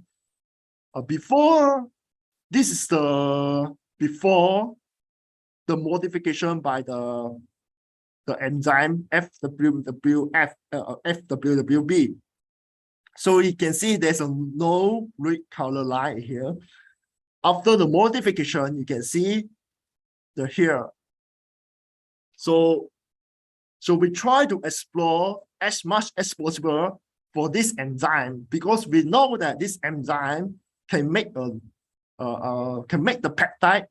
this is before the modification by the enzyme FWB. So you can see there's no red color line here. After the modification, you can see the here. So we try to explore as much as possible for this enzyme, because we know that this enzyme can make the peptide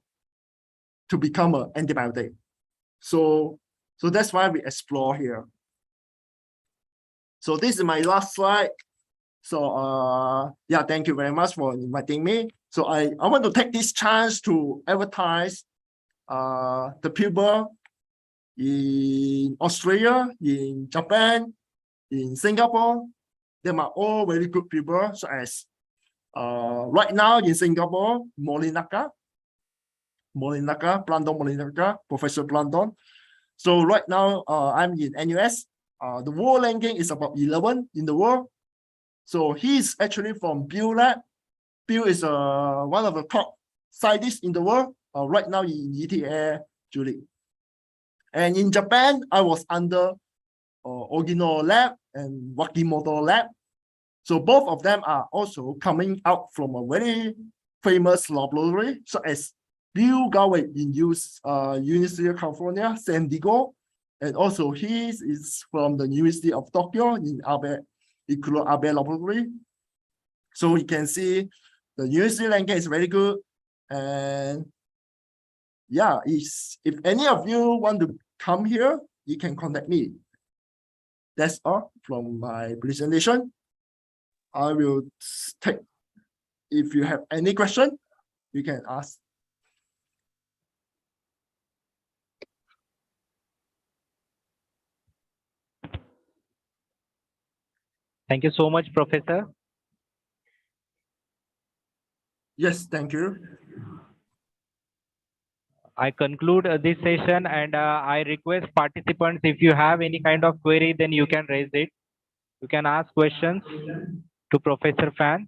to become an antibiotic. So that's why we explore here. So this is my last slide. So yeah, thank you very much for inviting me. So I want to take this chance to advertise the paper in Australia, in Japan, in Singapore. They are all very good people, such as Right now in Singapore, Molinaka, Planton Molinaka, Professor Planton. So right now, I'm in NUS. The world ranking is about 11 in the world. So he's actually from Bill Lab. Bill is one of the top scientists in the world right now in ETA Julie. And in Japan, I was under Ogino Lab and Wakimoto Lab. So both of them are also coming out from a very famous laboratory, such as Bill Galway in University of California, San Diego. And also he is from the University of Tokyo in Abe Laboratory. So you can see the university ranking is very good. And yeah, if any of you want to come here, you can contact me. That's all from my presentation. I will take, if you have any question, you can ask. Thank you so much, Professor. Yes, thank you. I conclude this session, and I request participants, if you have any kind of query, then you can raise it. You can ask questions to Professor Fan.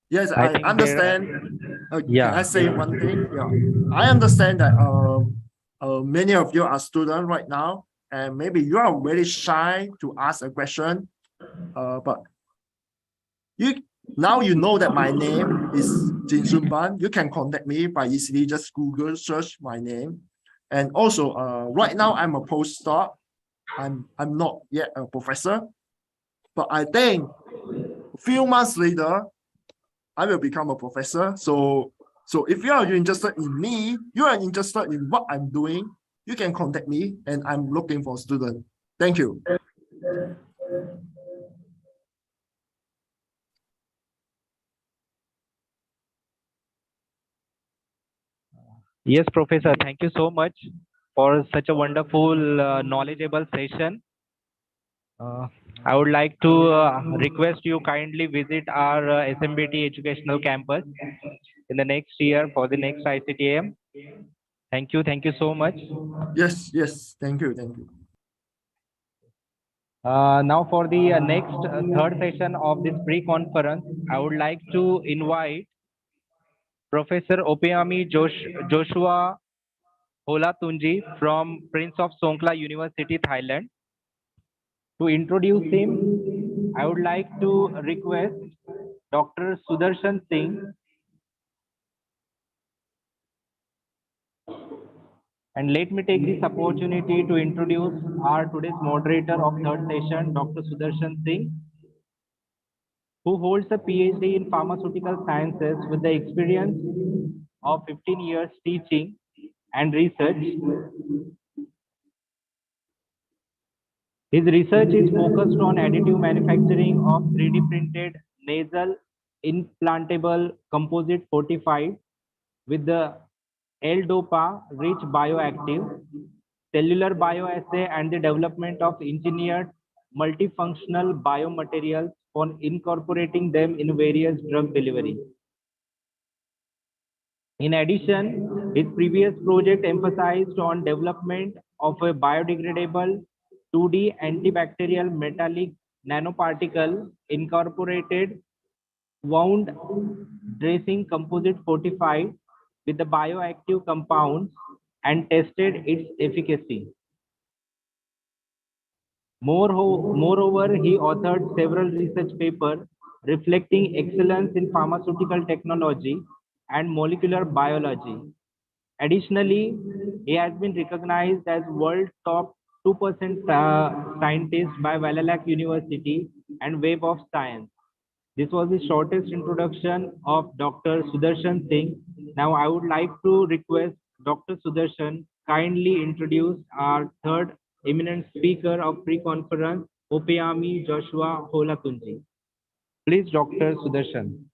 Yes, I I think understand. yeah. Can I say one thing? Yeah, I understand that many of you are students right now, and maybe you are very shy to ask a question. But now you know that my name is Jin Sun Ban. You can contact me by easily just Google search my name. And also, right now I'm a postdoc. I'm not yet a professor, but I think a few months later, I will become a professor. So if you are interested in me, you are interested in what I'm doing, you can contact me, and I'm looking for students. Thank you. Yes, Professor, thank you so much for such a wonderful, knowledgeable session. I would like to request you kindly visit our SMBT educational campus in the next year for the next ICTM. Thank you so much. Yes, thank you. Now for the next third session of this pre-conference, I would like to invite Professor Opiami Joshua Holatunji from Prince of Songkhla University, Thailand. To introduce him, I would like to request Dr. Sudarshan Singh. And let me take this opportunity to introduce our today's moderator of third session, Dr. Sudarshan Singh, who holds a PhD in pharmaceutical sciences with the experience of 15 years teaching and research. His research is focused on additive manufacturing of 3D printed nasal implantable composite fortified with the L-DOPA rich bioactive, cellular bioassay, and the development of engineered multifunctional biomaterials for incorporating them in various drug delivery. In addition, his previous project emphasized on development of a biodegradable 2D antibacterial metallic nanoparticle incorporated wound dressing composite fortified with the bioactive compounds and tested its efficacy. Moreover, he authored several research papers reflecting excellence in pharmaceutical technology and molecular biology. Additionally, he has been recognized as world top 2% scientist by Walalak University and Web of Science. This was the shortest introduction of Dr. Sudarshan Singh. Now I would like to request Dr. Sudarshan kindly introduce our third eminent speaker of pre-conference, Opiami Joshua Holatunji. Please, Dr. Sudarshan.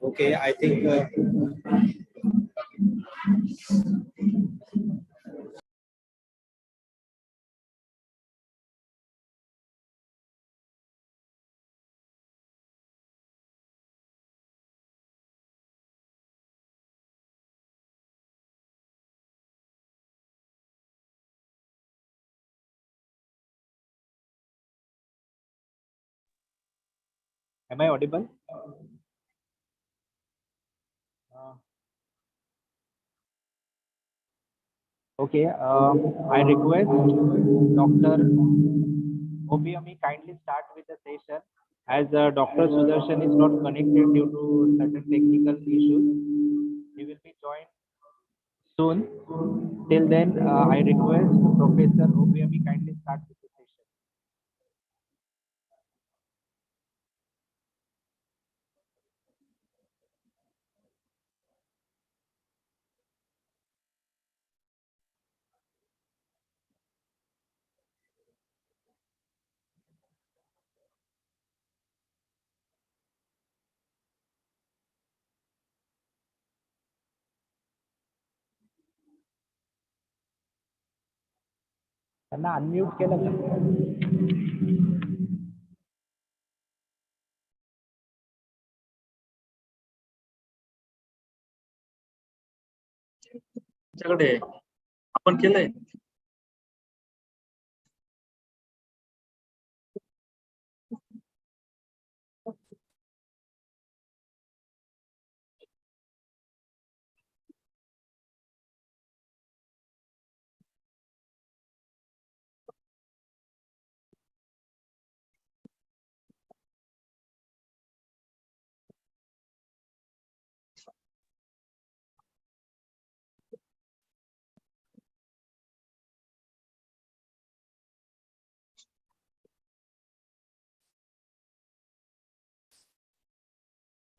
Okay, I think Am I audible? Okay, I request Dr. Obiyomi kindly start with the session. As Dr. Sudarshan is not connected due to certain technical issues, he will be joined soon. Till then, I request Professor Obiami kindly start with the session. त्यांना unmute केलं का? तुमच्याकडे आपण केलंय.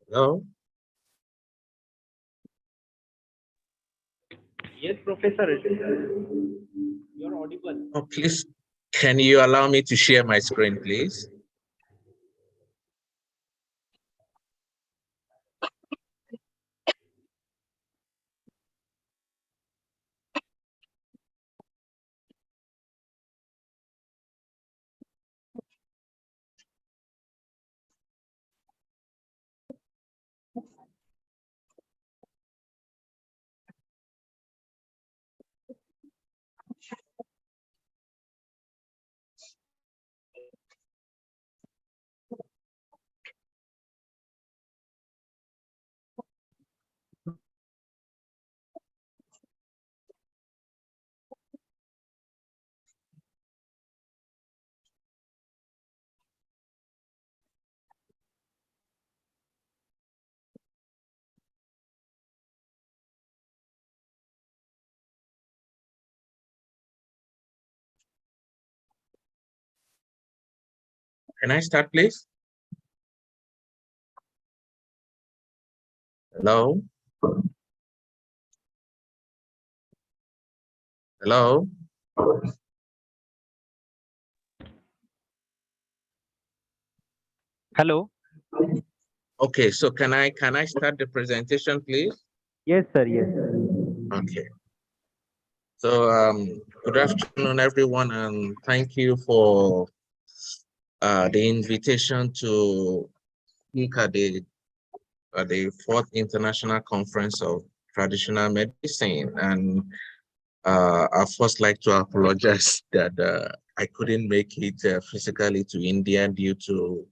Hello? Yes, Professor. You're audible. Oh, please, can you allow me to share my screen, please? Can I start, please? Hello? Hello? Hello. Okay, so can I start the presentation, please? Yes, sir. Yes. Okay. So good afternoon, everyone, and thank you for the invitation to speak at the fourth International Conference of Traditional Medicine. And I first like to apologize that I couldn't make it physically to India due to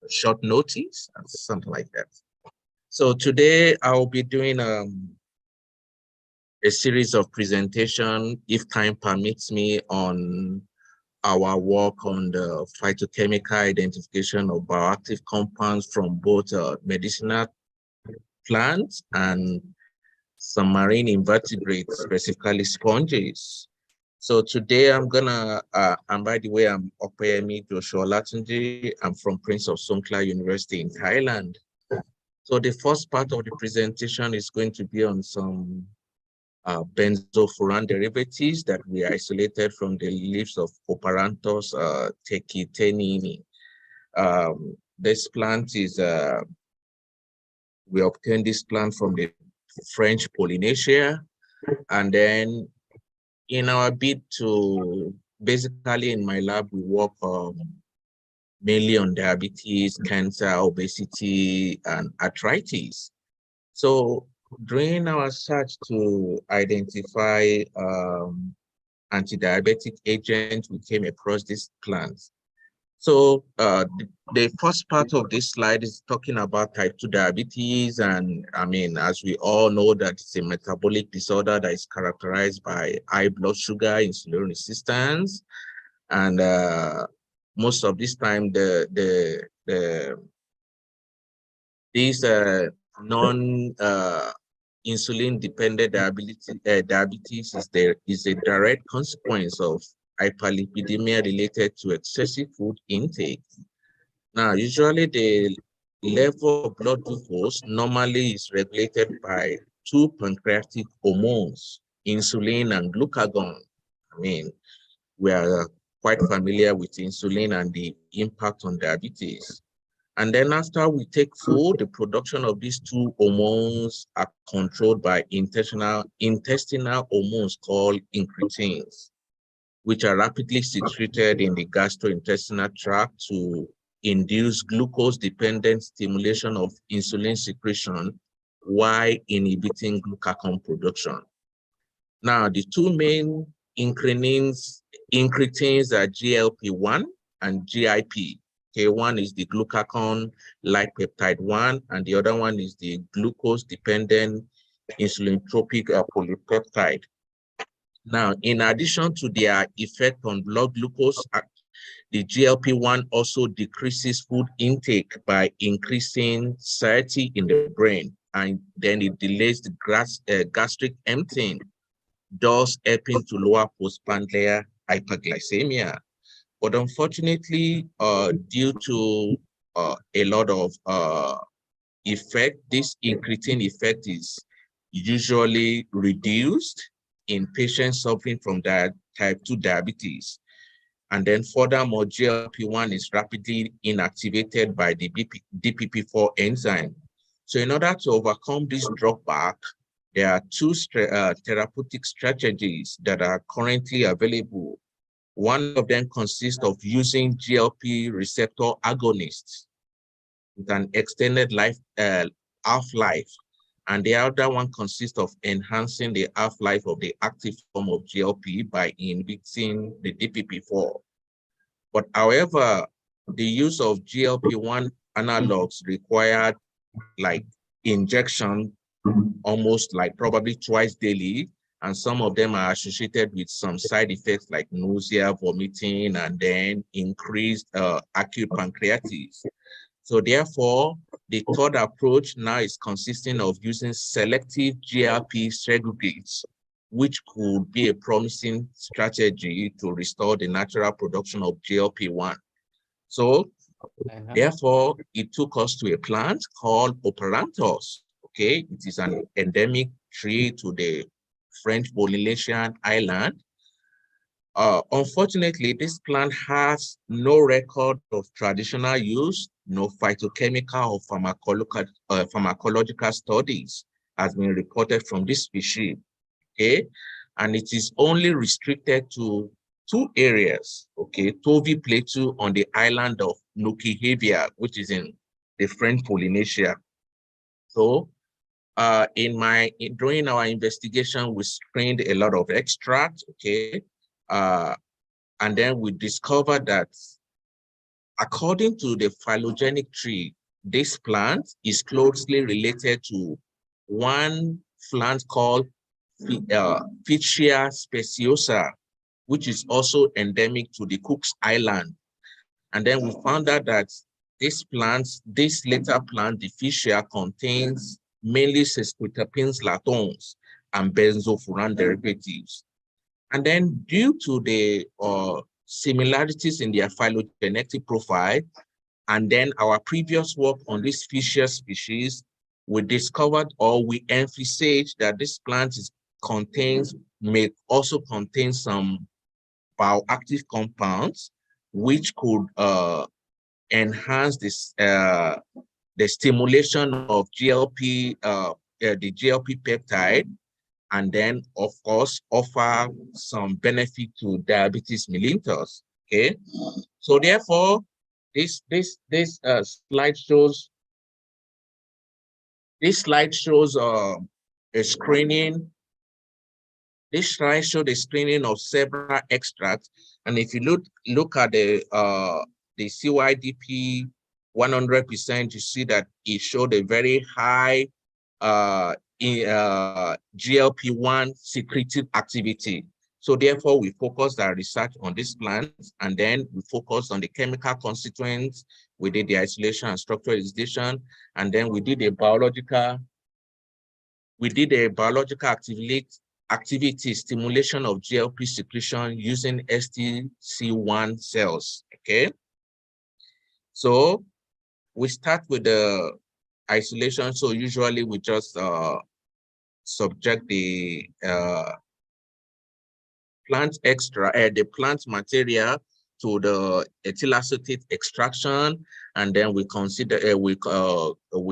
short notice and something like that. So today I'll be doing a series of presentation, if time permits me, on our work on the phytochemical identification of bioactive compounds from both medicinal plants and some marine invertebrates, specifically sponges. So today I'm gonna, and by the way, I'm Opeyemi Joshua Latunji. I'm from Prince of Songkla University in Thailand. So the first part of the presentation is going to be on some benzofuran derivatives that we isolated from the leaves of Oparanthus tequitenini. This plant is, we obtained this plant from the French Polynesia, and then in our bid to, basically in my lab, we work mainly on diabetes, cancer, obesity, and arthritis. So during our search to identify anti-diabetic agents, we came across these plants. So the first part of this slide is talking about type 2 diabetes. And I mean, as we all know, that it's a metabolic disorder that is characterized by high blood sugar, insulin resistance, and most of this time these non insulin dependent diabetes is a direct consequence of hyperlipidemia related to excessive food intake. Now, usually the level of blood glucose normally is regulated by two pancreatic hormones, insulin and glucagon. I mean, we are quite familiar with insulin and the impact on diabetes. And then after we take food, the production of these two hormones are controlled by intestinal hormones called incretins, which are rapidly secreted in the gastrointestinal tract to induce glucose-dependent stimulation of insulin secretion while inhibiting glucagon production. Now, the two main incretins are GLP-1 and GIP. Okay, one is the glucagon-like peptide 1, and the other one is the glucose-dependent insulinotropic polypeptide. Now, in addition to their effect on blood glucose, the GLP-1 also decreases food intake by increasing satiety in the brain, and then it delays the gastric emptying, thus helping to lower postprandial hyperglycemia. But unfortunately, due to a lot of effect, this incretin effect is usually reduced in patients suffering from type 2 diabetes. And then furthermore, GLP-1 is rapidly inactivated by the DPP-4 enzyme. So in order to overcome this drawback, there are two therapeutic strategies that are currently available. One of them consists of using GLP receptor agonists with an extended half-life, and the other one consists of enhancing the half-life of the active form of GLP by inhibiting the DPP-4. But however, the use of GLP-1 analogs required like injection almost like probably twice daily, and some of them are associated with some side effects like nausea, vomiting, and then increased acute pancreatitis. So therefore, the third approach now is consisting of using selective GLP segregates, which could be a promising strategy to restore the natural production of GLP-1. So therefore, it took us to a plant called Operanthus. Okay, it is an endemic tree to the French Polynesian island. Unfortunately, this plant has no record of traditional use, no phytochemical or pharmacological studies has been reported from this species. Okay, and it is only restricted to two areas. Okay, Tovi Plateau on the island of Nuku'hiva, which is in the French Polynesia. So during our investigation, we screened a lot of extracts, okay? And then we discovered that according to the phylogenetic tree, this plant is closely related to one plant called Phytia speciosa, which is also endemic to the Cook's Island. And then we found out that this later plant, the Phytia, contains mainly sesquiterpenes latones and benzofuran derivatives. And then due to the similarities in their phylogenetic profile, and then our previous work on this Phytia species, we discovered or we emphasized that this plant may also contain some bioactive compounds which could enhance this the stimulation of GLP, the GLP peptide, and then of course offer some benefit to diabetes mellitus. Okay, so therefore this slide shows a screening. This slide shows the screening of several extracts, and if you look at the CYDP 100%, you see that it showed a very high GLP-1 secreted activity. So therefore, we focused our research on these plants, and then we focused on the chemical constituents. We did the isolation and structural elucidation, and then we did a biological activity stimulation of GLP secretion using STC1 cells. Okay. So we start with the isolation. So usually we just subject the the plant material to the ethyl acetate extraction, and then we consider we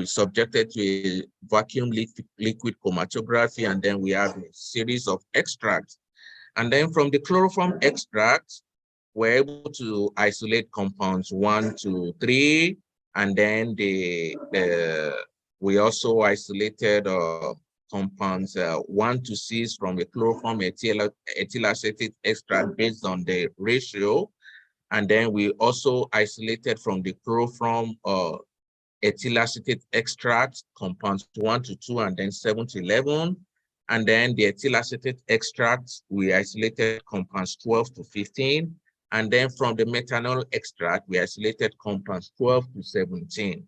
subject it to a vacuum liquid chromatography, and then we have a series of extracts. And then from the chloroform extract, we're able to isolate compounds 1, 2, 3, and then we also isolated compounds 1 to 6 from the chloroform ethyl acetate extract based on the ratio. And then we also isolated from the chloroform ethyl acetate extract compounds 1 to 2 and then 7 to 11. And then the ethyl acetate extract, we isolated compounds 12 to 15. And then from the methanol extract, we isolated compounds 12 to 17.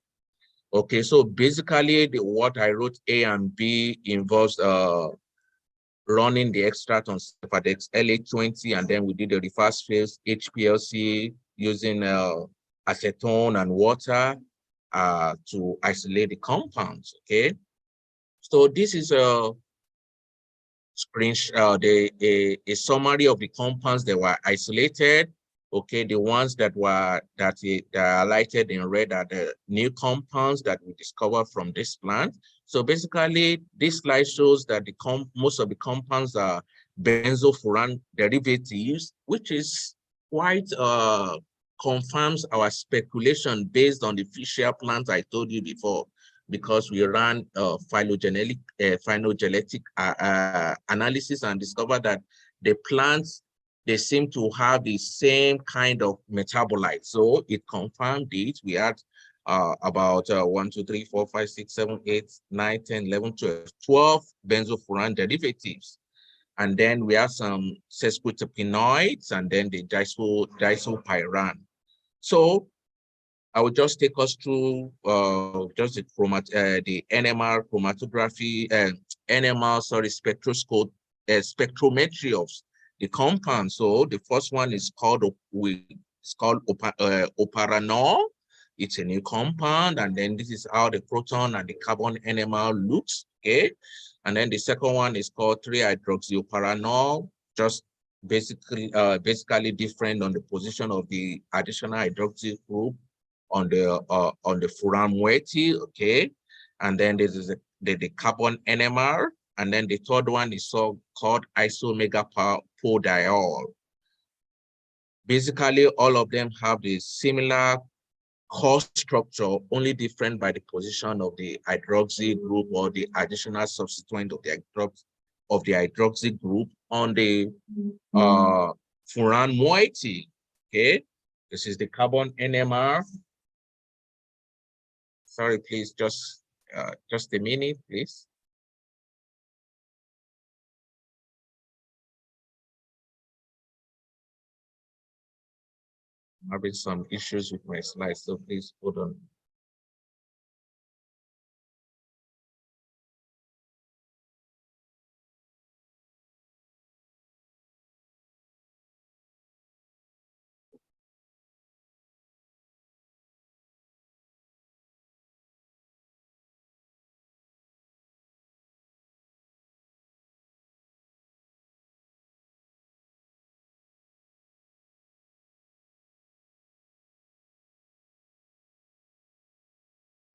Okay, so basically what I wrote A and B involves running the extract on Cefadex LA20, and then we did the reverse phase HPLC using acetone and water to isolate the compounds. Okay, so this is a summary of the compounds that were isolated. Okay, the ones that are highlighted in red are the new compounds that we discovered from this plant. So basically, this slide shows that most of the compounds are benzofuran derivatives, which is quite confirms our speculation based on the fisher plant I told you before, because we ran phylogenetic analysis and discovered that the plants, they seem to have the same kind of metabolite. So it confirmed it. We had about 1, 2, 3, 4, 5, 6, 7, 8, 9, 10, 11, 12 benzofuran derivatives. And then we have some sesquiterpenoids and then the disopyran. So I will just take us through just the NMR chromatography and spectroscope spectrometry of the compound. So the first one is called oparanol. It's a new compound, and then this is how the proton and the carbon NMR looks. Okay, and then the second one is called 3-hydroxyoparanol, just basically different on the position of the additional hydroxyl group on the furan moiety. Okay, and then this is the carbon NMR, and then the third one is called isomegapodiol. Basically, all of them have the similar core structure, only different by the position of the hydroxy group or the additional substituent of the hydroxy group on the furan moiety. Okay, this is the carbon NMR. Sorry, please, just a minute, please. I'm having some issues with my slides, so please hold on.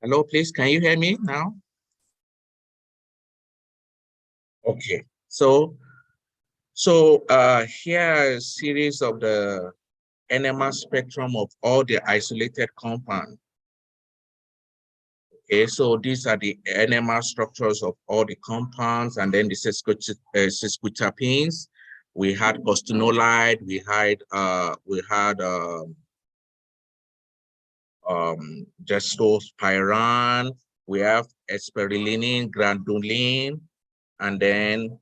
Hello, please, can you hear me now? Okay, so here is a series of the NMR spectrum of all the isolated compounds. Okay, so these are the NMR structures of all the compounds, and then the sesquiterpenes. We had costanolide, we had gestospiran, we have esperilinin, granulin, and then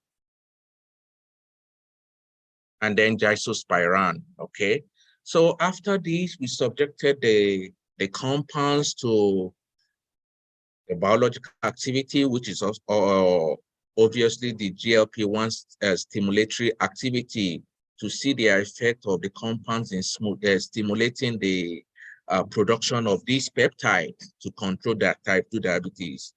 and then gysospiran, okay? So after this, we subjected the compounds to the biological activity, which is also, obviously the GLP-1 stimulatory activity, to see the effect of the compounds in stimulating the production of these peptides to control that type 2 diabetes.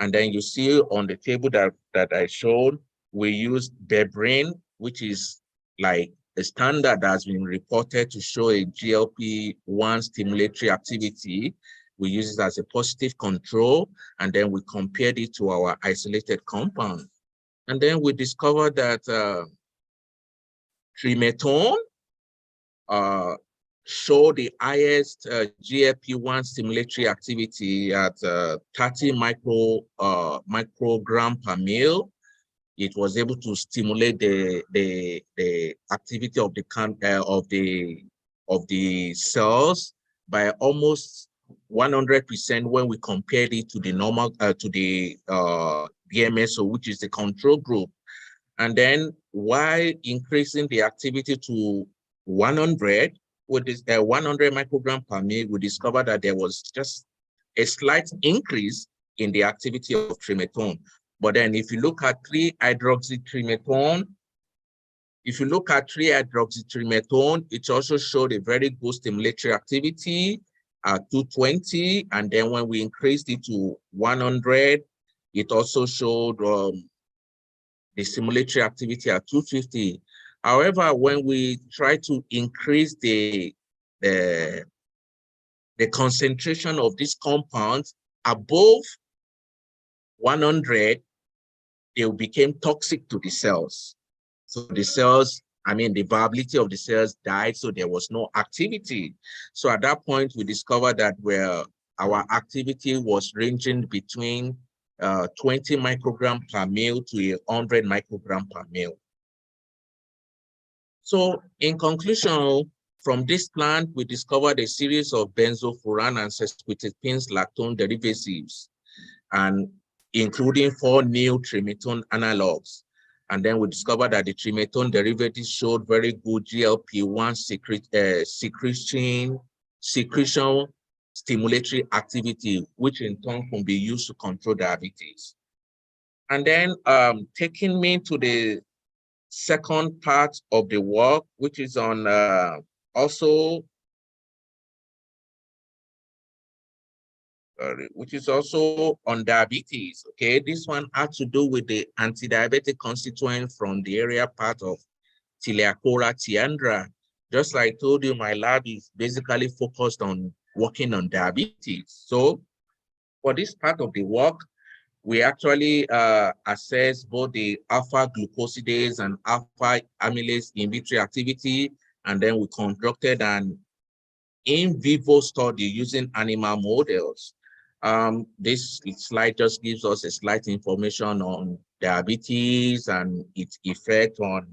And then you see on the table that I showed, we used berberine, which is like a standard that has been reported to show a GLP-1 stimulatory activity. We use it as a positive control, and then we compared it to our isolated compound. And then we discovered that trimetone show the highest GLP-1 stimulatory activity at 30 microgram per mil. It was able to stimulate the activity of the cells by almost 100% when we compared it to the normal to the BMSO, which is the control group. And then while increasing the activity to 100, with this 100 microgram per mil, we discovered that there was just a slight increase in the activity of trimetone. But then if you look at 3-hydroxytrimetone, it also showed a very good stimulatory activity at 220. And then when we increased it to 100, it also showed the stimulatory activity at 250. However, when we try to increase the concentration of these compounds above 100, they became toxic to the cells. So the cells, I mean, the viability of the cells died, so there was no activity. So at that point, we discovered that our activity was ranging between 20 microgram per mil to 100 microgram per mil. So in conclusion, from this plant, we discovered a series of benzofuran and sesquiterpenes lactone derivatives, and including 4 new trimetone analogs. And then we discovered that the trimetone derivatives showed very good GLP-1 secretion stimulatory activity, which in turn can be used to control diabetes. And then taking me to the second part of the work, which is on also on diabetes. Okay, this one had to do with the anti-diabetic constituent from the area part of Tileacora tiandra. Just like I told you, my lab is basically focused on working on diabetes. So for this part of the work, we actually assess both the alpha glucosidase and alpha amylase in vitro activity, and then we conducted an in vivo study using animal models. This slide just gives us a slight information on diabetes and its effect on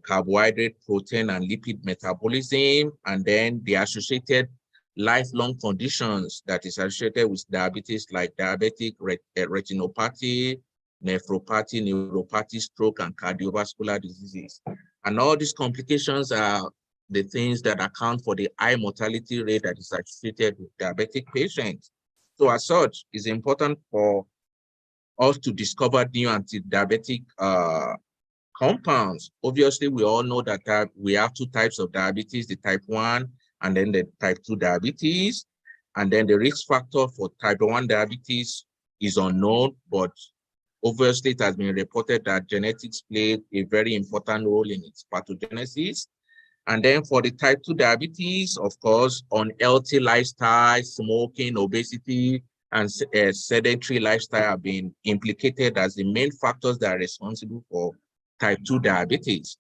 carbohydrate, protein, and lipid metabolism, and then the associated lifelong conditions that is associated with diabetes, like diabetic retinopathy, nephropathy, neuropathy, stroke, and cardiovascular diseases. And all these complications are the things that account for the high mortality rate that is associated with diabetic patients. So as such, it's important for us to discover new anti-diabetic compounds. Obviously, we all know that we have 2 types of diabetes, the type 1 and then the type 2 diabetes. And then the risk factor for type 1 diabetes is unknown, but obviously it has been reported that genetics played a very important role in its pathogenesis. And then for the type 2 diabetes, of course, unhealthy lifestyle, smoking, obesity, and sedentary lifestyle have been implicated as the main factors that are responsible for type 2 diabetes.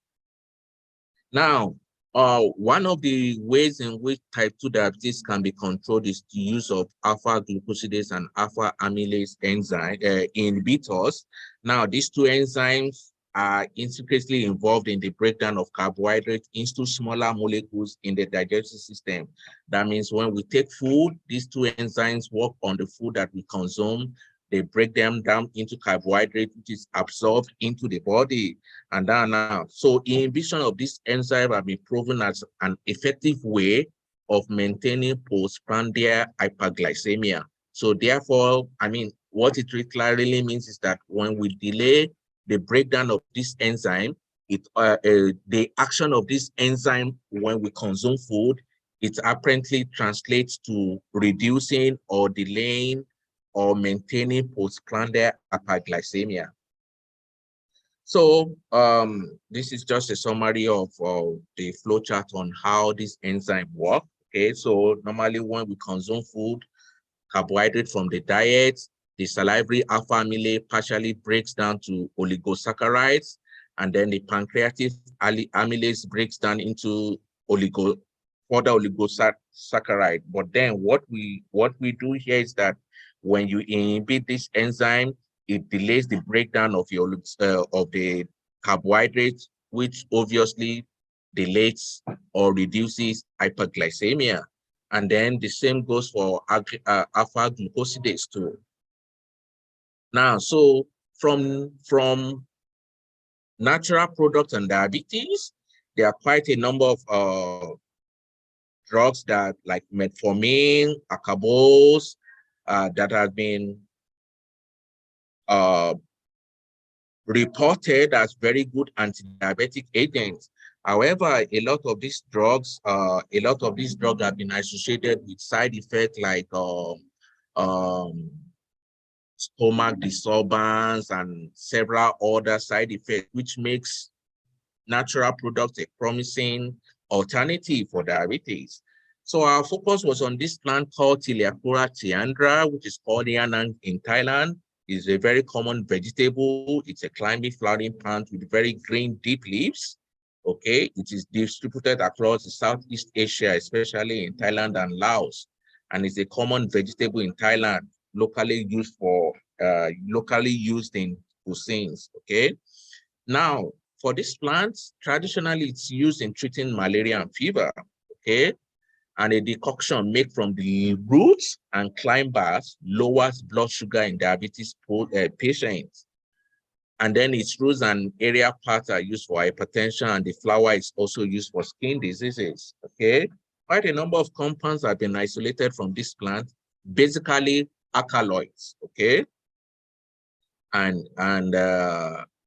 Now, one of the ways in which type 2 diabetes can be controlled is the use of alpha glucosidase and alpha amylase enzyme inhibitors. Now, these 2 enzymes are intricately involved in the breakdown of carbohydrates into smaller molecules in the digestive system. That means when we take food, these 2 enzymes work on the food that we consume they break them down into carbohydrate, which is absorbed into the body. And now, so inhibition of this enzyme has been proven as an effective way of maintaining postprandial hyperglycemia. So therefore, I mean, what it really means is that when we delay the breakdown of this enzyme, the action of this enzyme when we consume food, it apparently translates to reducing or delaying or maintaining postprandial hyperglycemia. So this is just a summary of the flowchart on how this enzyme works. Okay, so normally when we consume food, carbohydrate from the diet, the salivary alpha amylase partially breaks down to oligosaccharides, and then the pancreatic amylase breaks down into further oligosaccharide. But then what we do here is that when you inhibit this enzyme, it delays the breakdown of the carbohydrates, which obviously delays or reduces hyperglycemia. And then the same goes for alpha glucosidase too. Now, so from natural products and diabetes, there are quite a number of drugs that like metformin, acarbose, that have been reported as very good anti-diabetic agents. However, a lot of these drugs have been associated with side effects like stomach disturbance and several other side effects, which makes natural products a promising alternative for diabetes. So our focus was on this plant called Tiliacura tiandra, which is called yanang in Thailand. It's a very common vegetable. It's a climbing flowering plant with very green deep leaves. Okay, it is distributed across Southeast Asia, especially in Thailand and Laos, and it's a common vegetable in Thailand, locally used in cuisines. Okay, now for this plant, traditionally it's used in treating malaria and fever. Okay, and a decoction made from the roots and climbers lowers blood sugar in diabetes patients. And then its roots and area parts are used for hypertension, and the flower is also used for skin diseases. Okay, quite a number of compounds have been isolated from this plant, basically alkaloids. Okay, and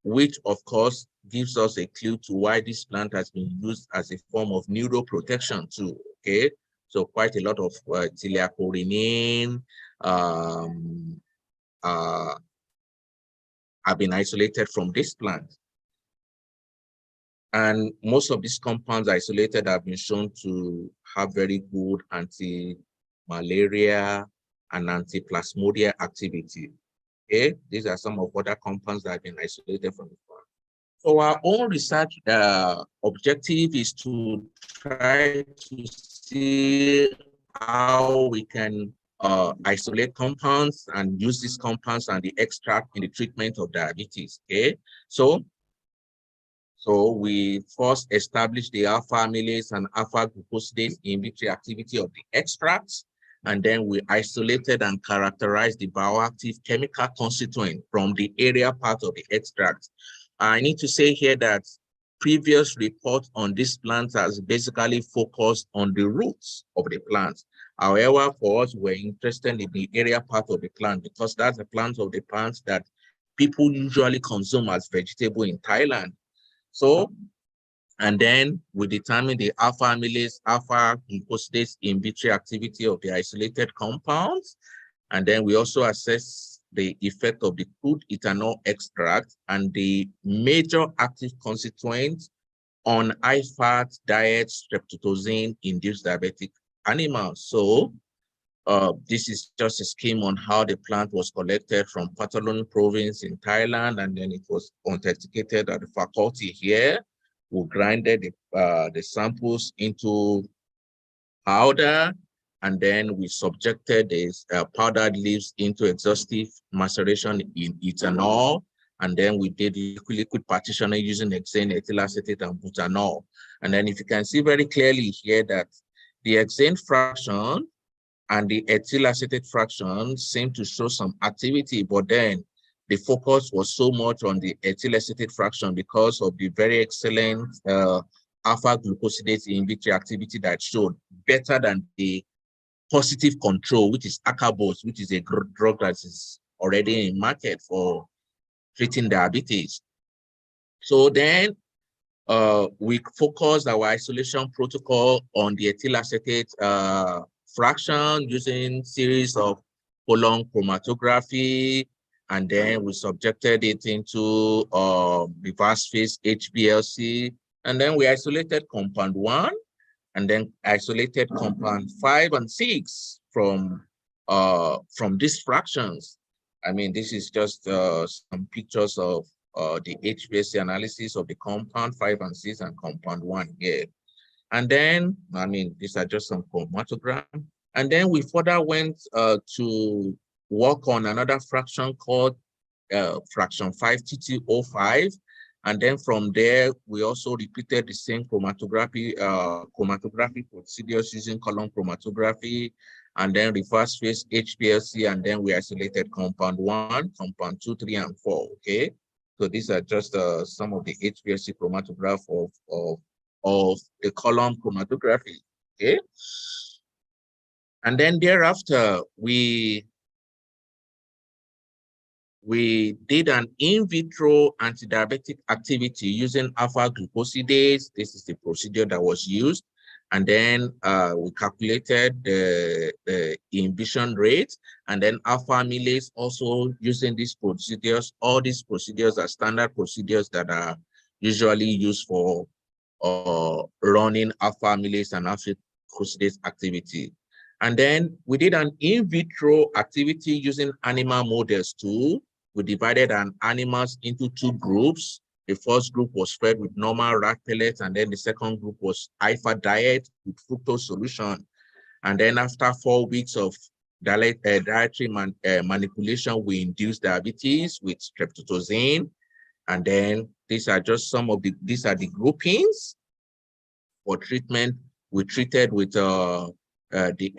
which of course gives us a clue to why this plant has been used as a form of neuroprotection too. Okay, so quite a lot of tiliacorinine have been isolated from this plant. And most of these compounds isolated have been shown to have very good anti-malaria and anti-plasmodial activity. Okay, these are some of other compounds that have been isolated from the plant. So our own research objective is to try to see how we can isolate compounds and use these compounds and the extract in the treatment of diabetes. Okay, so we first established the alpha amylase and alpha glucosidase inhibitory activity of the extracts, and then we isolated and characterized the bioactive chemical constituent from the area part of the extract. I need to say here that previous reports on this plant has basically focused on the roots of the plant. However, for us, we're interested in the area part of the plant because that's the plant of the plants that people usually consume as vegetable in Thailand. So, and then we determine the alpha amylase, alpha glucosidase inhibitory activity of the isolated compounds. And then we also assess the effect of the crude ethanol extract and the major active constituents on high-fat diet streptozone-induced diabetic animals. So this is just a scheme on how the plant was collected from Patalon province in Thailand, and then it was authenticated at the faculty here. We grinded the samples into powder, and then we subjected these powdered leaves into exhaustive maceration in ethanol, and then we did liquid partitioning using hexane, ethyl acetate, and butanol. And then if you can see very clearly here that the hexane fraction and the ethyl acetate fraction seemed to show some activity, but then the focus was so much on the ethyl acetate fraction because of the very excellent alpha glucosidase in vitro activity that showed better than the positive control, which is acarbose, which is a drug that is already in market for treating diabetes. So then we focused our isolation protocol on the ethyl acetate fraction using series of column chromatography, and then we subjected it into reverse phase HPLC, and then we isolated compound 1, and then isolated compound 5 and 6 from these fractions. I mean, this is just some pictures of the HPLC analysis of the compound 5 and 6 and compound 1 here. And then, I mean, these are just some chromatogram. And then we further went to work on another fraction called fraction 5TT05. And then from there, we also repeated the same chromatography procedures using column chromatography, and then reverse phase HPLC, and then we isolated compound 1, compound 2, 3, and 4. Okay, so these are just some of the HPLC chromatograph of the column chromatography. Okay, and then thereafter we did an in vitro antidiabetic activity using alpha glucosidase. This is the procedure that was used. And then we calculated the inhibition rate, and then alpha amylase also using these procedures. All these procedures are standard procedures that are usually used for running alpha amylase and alpha glucosidase activity. And then we did an in vitro activity using animal models too. We divided an animals into 2 groups. The first group was fed with normal rat pellets, and then the second group was IFA diet with fructose solution. And then after 4 weeks of dietary manipulation, we induced diabetes with streptozane. And then these are just some of these are the groupings for treatment. We treated with the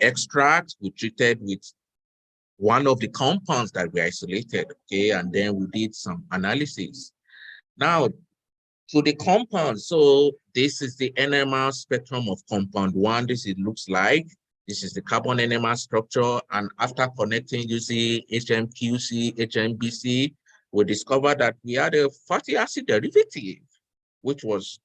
extract, we treated with one of the compounds that we isolated, okay, and then we did some analysis. Now, to the compound, so this is the NMR spectrum of compound 1. This it looks like. This is the carbon NMR structure, and after connecting using HMQC, HMBC, we discovered that we had a fatty acid derivative, which was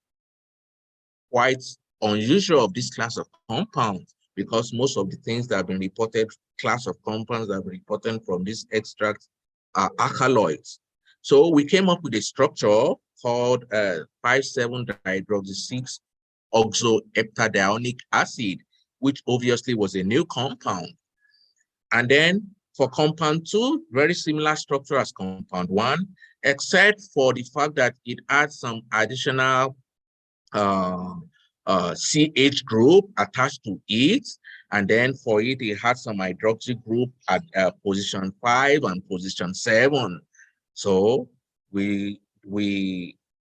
quite unusual of this class of compounds, because most of the things that have been reported, class of compounds that have been reported from this extract are alkaloids. So we came up with a structure called 5,7-dihydroxy-6-oxoheptadionic acid, which obviously was a new compound. And then for compound 2, very similar structure as compound 1, except for the fact that it adds some additional CH group attached to it, and then for it had some hydroxy group at position 5 and position 7. So we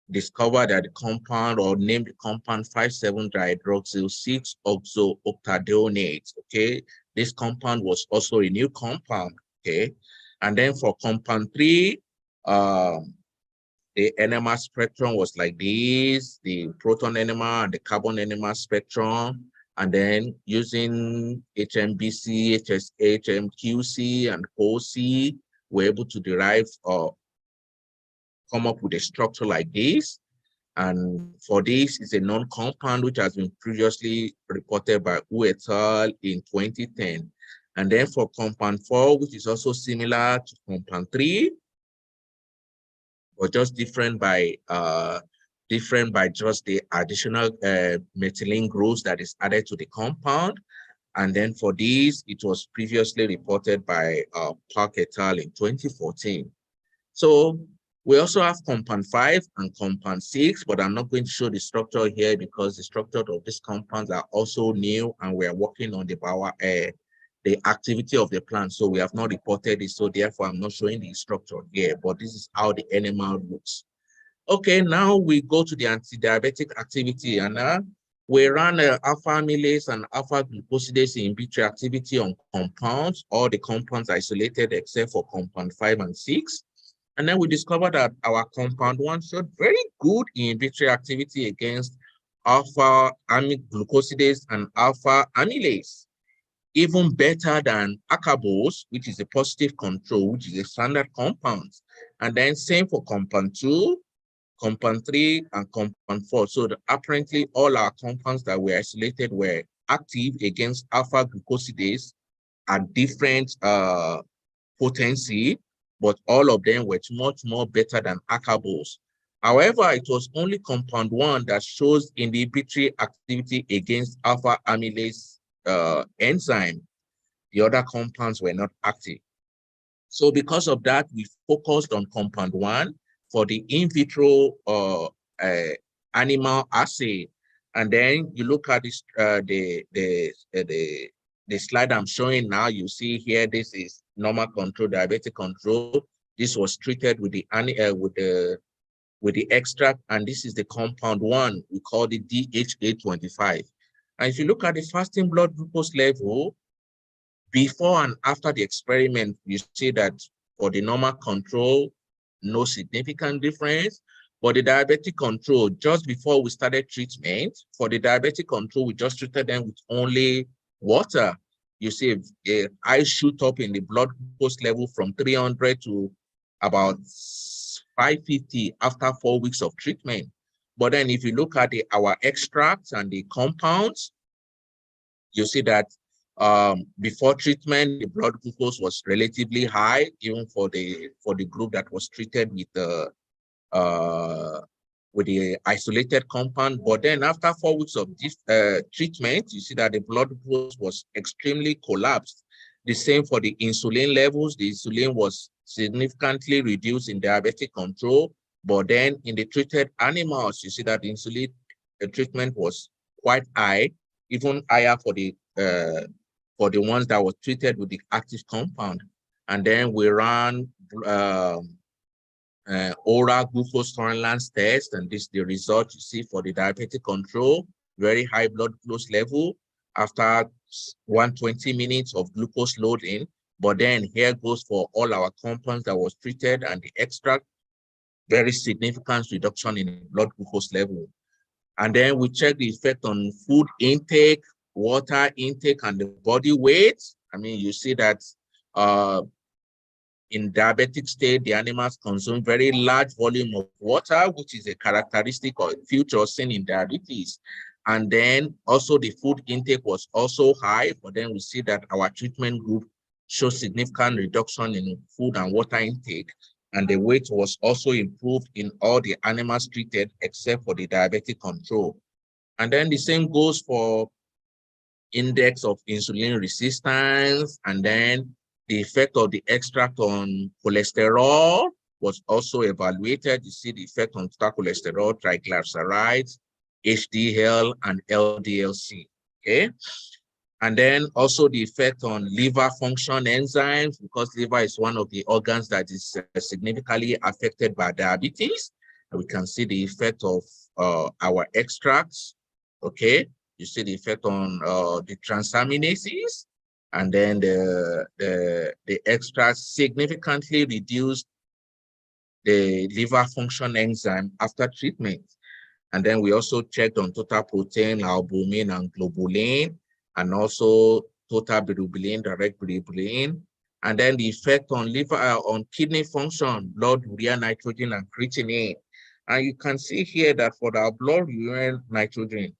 discovered that the compound, or named the compound 5,7-dihydroxyl-6-oxooctadionate. Okay, this compound was also a new compound. Okay, and then for compound 3, the NMR spectrum was like this, the proton NMR and the carbon NMR spectrum. And then using HMBC, HMQC, and OC, we're able to derive or come up with a structure like this. And for this, it's a non-compound which has been previously reported by Wu et al. In 2010. And then for compound 4, which is also similar to compound 3, but just different by just the additional methylene groups that is added to the compound. And then for these, it was previously reported by Park et al. In 2014. So we also have compound 5 and compound 6, but I'm not going to show the structure here because the structure of these compounds are also new, and we are working on the activity of the plant. So we have not reported it. So therefore, I'm not showing the structure here, but this is how the NMR looks. Okay, now we go to the anti-diabetic activity. And We ran alpha amylase and alpha glucosidase in vitro activity on compounds, all the compounds isolated except for compound 5 and 6. And then we discovered that our compound 1 showed very good in vitro activity against alpha glucosidase and alpha amylase, even better than acarbose, which is a positive control, which is a standard compound. And then same for compound 2, compound 3, and compound 4. So apparently all our compounds that were isolated were active against alpha glucosidase at different potency, but all of them were much more better than acarbose. However, it was only compound 1 that shows inhibitory activity against alpha amylase enzyme. The other compounds were not active. So because of that, we focused on compound 1 for the in vitro animal assay. And then you look at this, the slide I'm showing now, you see here, this is normal control, diabetic control. This was treated with the extract, and this is the compound 1. We call it DHA25. And if you look at the fasting blood glucose level, before and after the experiment, you see that for the normal control, no significant difference. For the diabetic control, just before we started treatment, for the diabetic control, we just treated them with only water. You see a high shoot up in the blood glucose level from 300 to about 550 after 4 weeks of treatment. But then if you look at our extracts and the compounds, you see that before treatment, the blood glucose was relatively high, even for the group that was treated with the isolated compound. But then after 4 weeks of this treatment, you see that the blood glucose was extremely collapsed. The same for the insulin levels. The insulin was significantly reduced in diabetic control. But then in the treated animals, you see that the insulin treatment was quite high, even higher for the ones that were treated with the active compound. And then we ran oral glucose tolerance test, and this is the result you see for the diabetic control, very high blood glucose level after 120 minutes of glucose loading. But then here goes for all our compounds that was treated and the extract, very significant reduction in blood glucose level. And then we check the effect on food intake, water intake, and the body weight. I mean, you see that in diabetic state, the animals consume very large volume of water, which is a characteristic or feature seen in diabetes. And then also the food intake was also high, but then we see that our treatment group shows significant reduction in food and water intake. And the weight was also improved in all the animals treated except for the diabetic control. And then the same goes for index of insulin resistance, and then the effect of the extract on cholesterol was also evaluated. You see the effect on total cholesterol, triglycerides, HDL, and LDL-C, okay? And then also the effect on liver function enzymes, because liver is one of the organs that is significantly affected by diabetes. And we can see the effect of our extracts, okay? You see the effect on the transaminases, and then the extracts significantly reduced the liver function enzyme after treatment. And then we also checked on total protein, albumin, and globulin, and also total bilirubin, direct bilirubin, and then the effect on liver, on kidney function, blood urea nitrogen, and creatinine. And you can see here that for the blood urea nitrogen,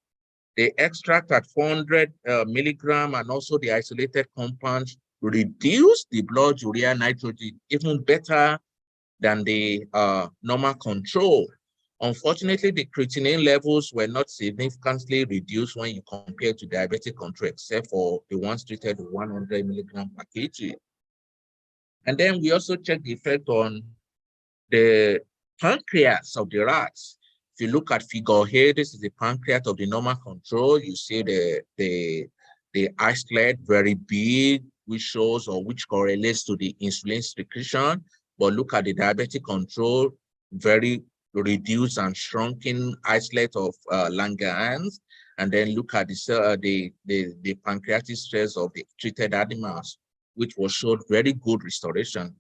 the extract at 400 milligram and also the isolated compounds reduce the blood urea nitrogen even better than the normal control. Unfortunately, the creatinine levels were not significantly reduced when you compare to diabetic control, except for the ones treated with 100 milligram per kg. And then we also checked the effect on the pancreas of the rats. If you look at figure here, this is the pancreas of the normal control. You see the islet very big, which shows or which correlates to the insulin secretion. But look at the diabetic control, very reduced and shrunken isolate of Langerhans, and then look at the pancreatic stress of the treated animals, which was showed very good restoration.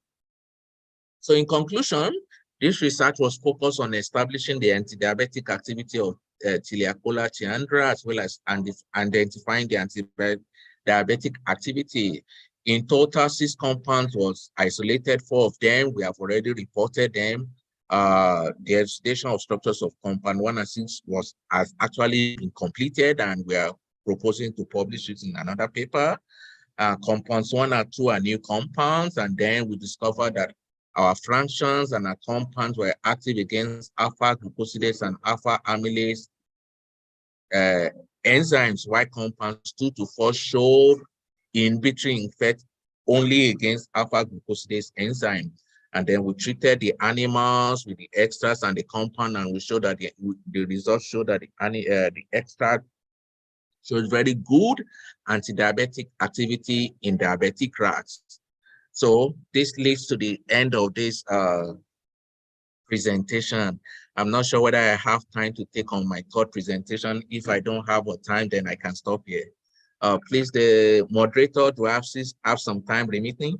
So in conclusion, this research was focused on establishing the anti-diabetic activity of Tiliacola cheandra, as well as identifying the anti-diabetic activity. In total, 6 compounds was isolated. 4 of them, we have already reported them. The elucidation of structures of compound 1 and 6 has actually been completed, and we are proposing to publish it in another paper. Compounds 1 and 2 are new compounds, and then we discovered that our fractions and our compounds were active against alpha glucosidase and alpha amylase enzymes, while compounds 2 to 4 showed inhibitory effect only against alpha glucosidase enzyme. And then we treated the animals with the extracts and the compound, and we showed that the results showed that the extract shows very good anti-diabetic activity in diabetic rats. So this leads to the end of this presentation. I'm not sure whether I have time to take on my third presentation. If I don't have a time, then I can stop here. Please, the moderator, do I have some time remaining?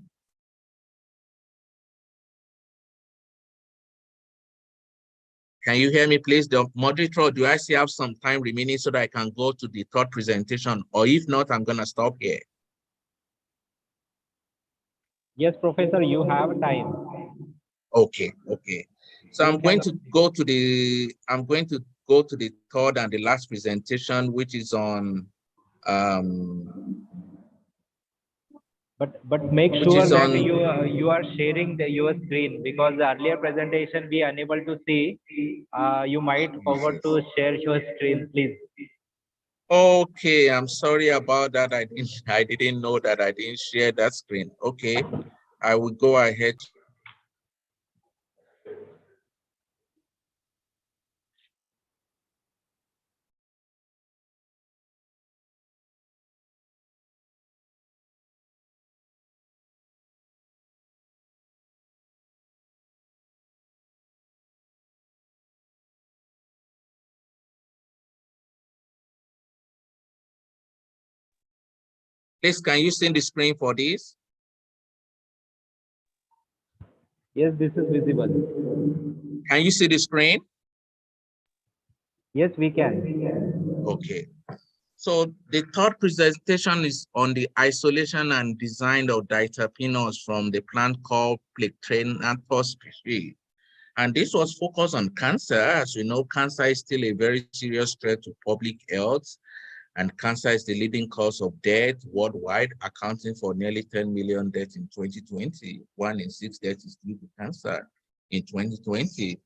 Can you hear me, please? The moderator, do I still have some time remaining so that I can go to the third presentation? Or if not, I'm gonna stop here. Yes, Professor, you have time. Okay, okay. So I'm going to go to the third and the last presentation, which is on But make sure that you are sharing your screen, because the earlier presentation we unable to see. You might forget to share your screen, please. Okay, I'm sorry about that. I didn't know that I didn't share that screen. Okay, I will go ahead. Please, can you see the screen for this? Yes, this is visible. Can you see the screen? Yes, we can. Okay. So the third presentation is on the isolation and design of diterpenos from the plant called Plectrenathus species. And this was focused on cancer. As we know, cancer is still a very serious threat to public health, and cancer is the leading cause of death worldwide, accounting for nearly 10 million deaths in 2020. 1 in 6 deaths is due to cancer in 2020.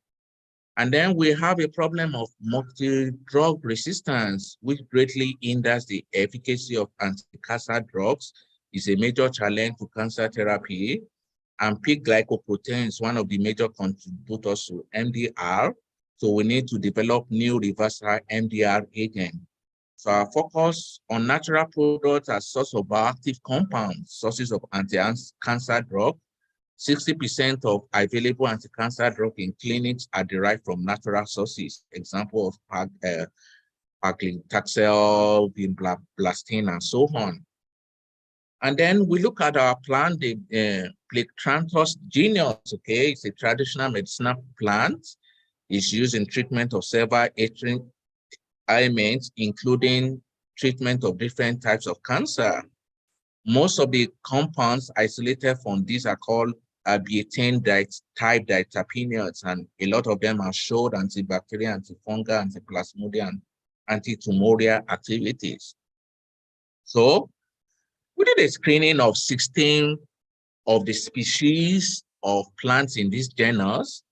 And then we have a problem of multi-drug resistance, which greatly hinders the efficacy of anti-cancer drugs. It's a major challenge to cancer therapy. And pig glycoprotein is one of the major contributors to MDR. So we need to develop new reversal MDR agents. So our focus on natural products as source of bioactive compounds, sources of anti-cancer drug. 60% of available anti-cancer drugs in clinics are derived from natural sources. Example of paclitaxel, vinblastine, and so on. And then we look at our plant, the Plectranthus genius, okay? It's a traditional medicinal plant. It's used in treatment of several ailments, including treatment of different types of cancer. Most of the compounds isolated from these are called betaine type diterpenoids, and a lot of them are showed antibacterial, antifungal, antiplasmodial, and antitumoral activities. So we did a screening of 16 of the species of plants in this genus.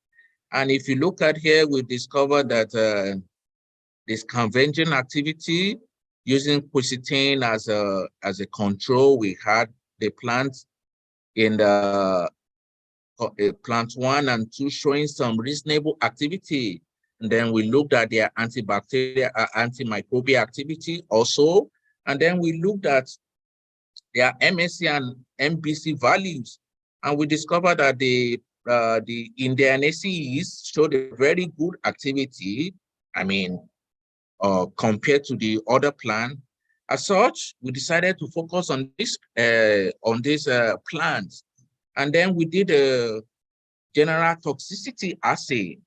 And if you look at here, we discovered that this convergent activity using quercetin as a control. We had the plants in the plant 1 and 2 showing some reasonable activity. And then we looked at their antibacterial, antimicrobial activity also. And then we looked at their MSC and MBC values. And we discovered that the the Indian ACEs showed a very good activity. I mean, compared to the other plan. As such, we decided to focus on this plants, and then we did a general toxicity assay.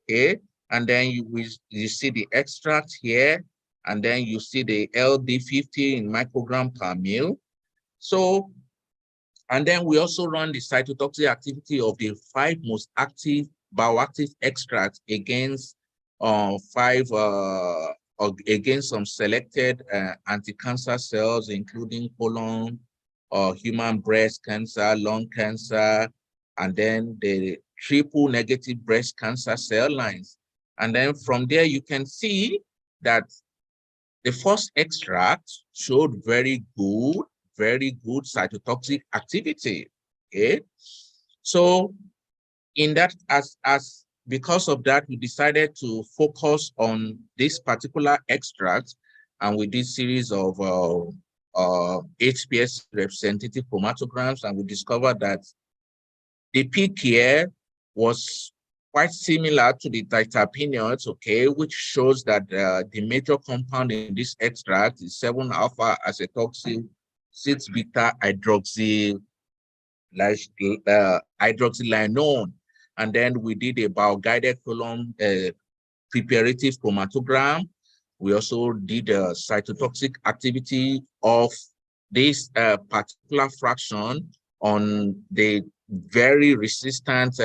Okay, and then you see the extract here, and then you see the LD50 in microgram per mil. So, and then we also run the cytotoxic activity of the 5 most active bioactive extracts against against some selected anti-cancer cells, including colon, human breast cancer, lung cancer, and then the triple negative breast cancer cell lines. And then from there, you can see that the first extract showed very good cytotoxic activity. Okay, so in that, because of that, we decided to focus on this particular extract, and we did series of HPS representative chromatograms, and we discovered that the peak here was quite similar to the diterpenoids, okay, which shows that the major compound in this extract is 7-alpha acetoxy 6-beta hydroxylinone. And then we did a bio-guided column preparative chromatogram. We also did a cytotoxic activity of this particular fraction on the very resistant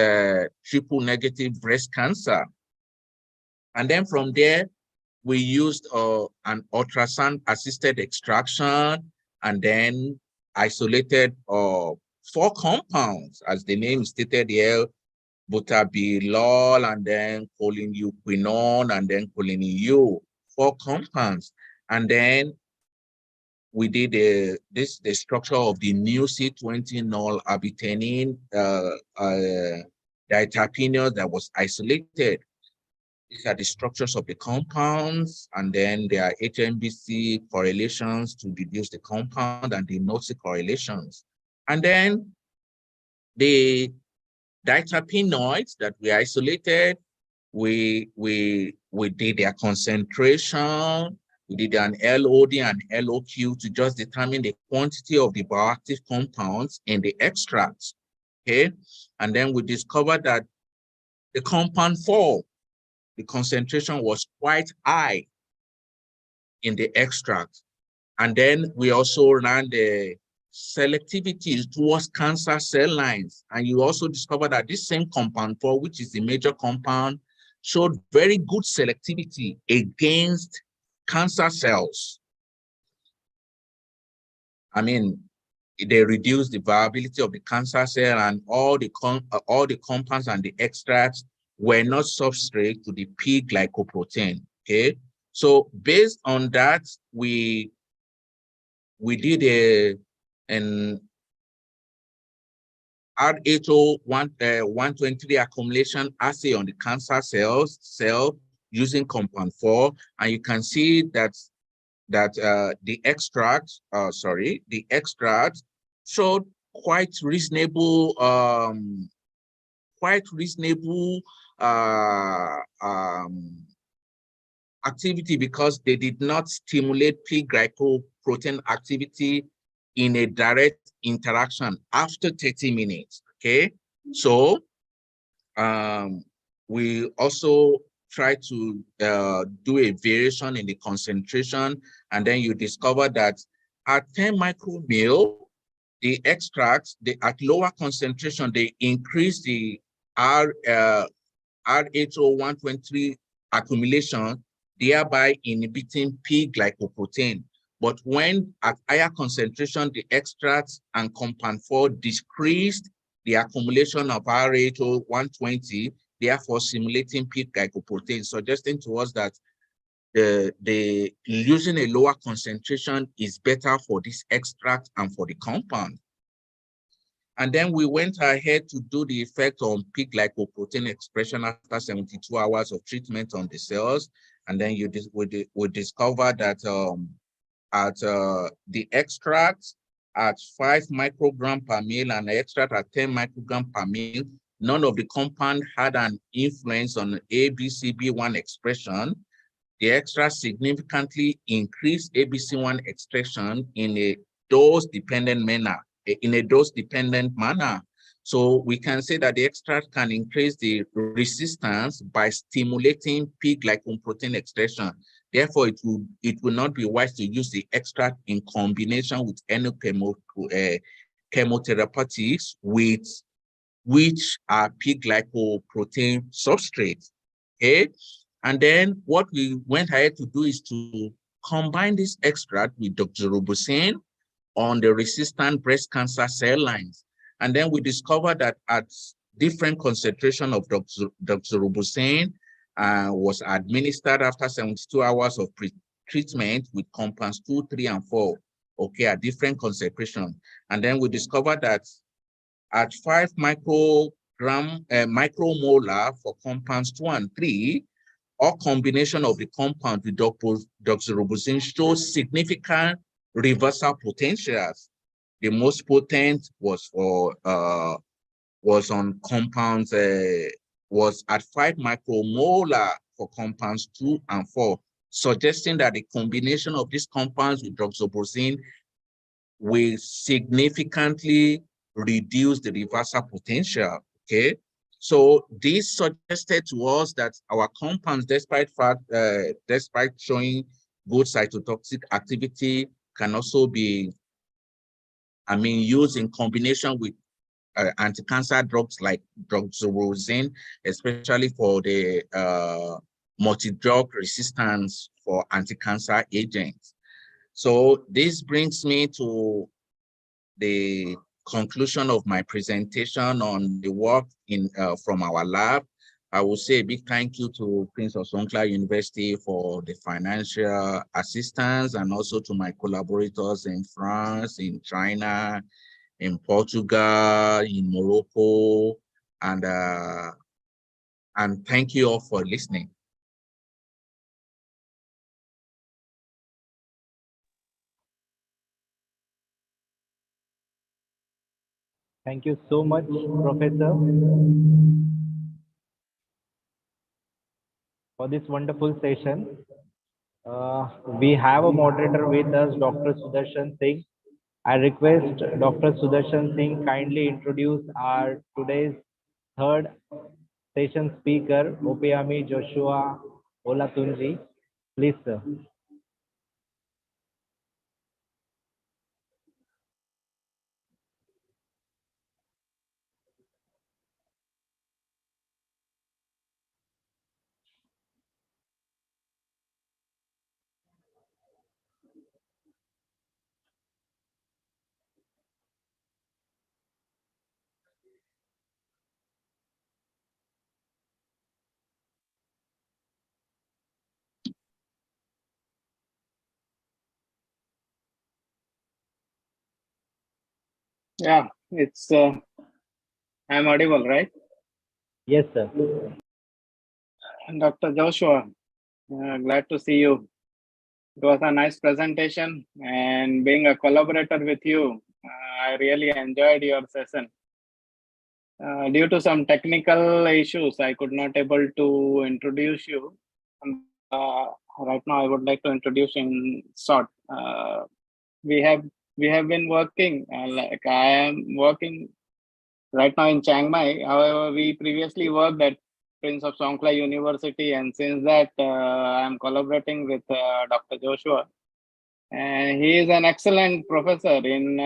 triple negative breast cancer. And then from there, we used an ultrasound assisted extraction, and then isolated 4 compounds, as the name stated here, butabilol, and then choline-uquinone, and then choline-U, 4 compounds. And then we did the structure of the new C20 null arbutinine diterpenoid that was isolated. These are the structures of the compounds, and then there are HMBC correlations to deduce the compound, and the NOTC correlations. And then the diterpenoids that we isolated, we did their concentration, we did an LOD and LOQ to just determine the quantity of the bioactive compounds in the extracts, okay? And then we discovered that the compound 4, the concentration was quite high in the extract. And then we also ran the selectivity towards cancer cell lines. And you also discovered that this same compound 4, which is the major compound, showed very good selectivity against cancer cells. I mean, they reduced the viability of the cancer cell, and all the compounds and the extracts were not substrate to the P glycoprotein. Okay, so based on that, we did an RH 123 accumulation assay on the cancer cell using compound 4, and you can see that the extract showed quite reasonable activity, because they did not stimulate P glycoprotein activity in a direct interaction after 30 minutes. Okay, so we also try to do a variation in the concentration, and then you discover that at 10 micromole, the extracts, at lower concentration, they increase the RH 123 accumulation, thereby inhibiting P glycoprotein. But when at higher concentration, the extracts and compound 4 decreased the accumulation of RH 120, therefore simulating P glycoprotein, suggesting to us that the using a lower concentration is better for this extract and for the compound. And then we went ahead to do the effect on P glycoprotein expression after 72 hours of treatment on the cells. And then we discovered that at the extract at 5 microgram per mil and the extract at 10 microgram per mil, none of the compound had an influence on ABCB1 expression, the extra significantly increased ABC1 expression in a dose-dependent manner. So we can say that the extract can increase the resistance by stimulating P glycoprotein expression. Therefore, it will not be wise to use the extract in combination with any chemotherapeutics which are P glycoprotein substrates. Okay. And then what we went ahead to do is to combine this extract with doxorubicin on the resistant breast cancer cell lines. And then we discovered that at different concentration of doxorubicin was administered after 72 hours of treatment with compounds 2, 3, and 4, okay, at different concentration. And then we discovered that at 5 micromolar for compounds 2 and 3, or combination of the compound with doxorubicin shows significant reversal potentials. The most potent was on compounds, was at 5 micromolar for compounds 2 and 4, suggesting that the combination of these compounds with doxorubicin will significantly reduce the reversal potential. Okay, so this suggested to us that our compounds, despite showing good cytotoxic activity, can also be, used in combination with anti-cancer drugs like doxorubicin, especially for the multi-drug resistance for anti-cancer agents. So this brings me to the conclusion of my presentation on the work from our lab. I will say a big thank you to Prince of Songkla University for the financial assistance, and also to my collaborators in France, in China, in Portugal, in Morocco, and thank you all for listening. Thank you so much, Professor, for this wonderful session. We have a moderator with us, Dr. Sudarshan Singh. I request Dr. Sudarshan Singh kindly introduce our today's third session speaker, Opiami Joshua Olatunji. Please, sir. Yeah, it's I'm audible, right? Yes, sir. Dr. Joshua, glad to see you. It was a nice presentation, and being a collaborator with you, I really enjoyed your session. Due to some technical issues, I could not able to introduce you. Right now, I would like to introduce in short. We have been working, like I am working right now in Chiang Mai. However, we previously worked at Prince of Songkla University, and since that I'm collaborating with Dr. Joshua, and he is an excellent professor in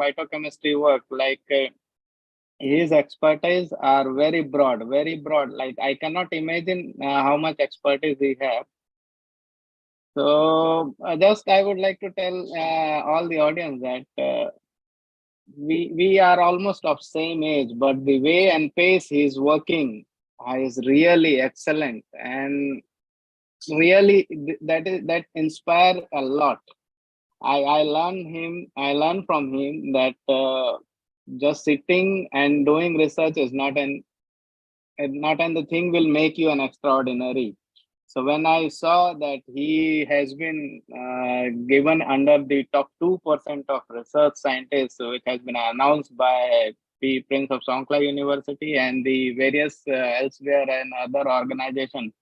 phytochemistry work. Like his expertise are very broad, like I cannot imagine how much expertise he has. So just I would like to tell all the audience that we are almost of same age, but the way and pace he is working is really excellent, and really that inspire a lot. I learn from him that just sitting and doing research is not the thing will make you an extraordinary. So when I saw that he has been given under the top 2% of research scientists, so it has been announced by Prince of Songkhla University and the various elsewhere and other organizations.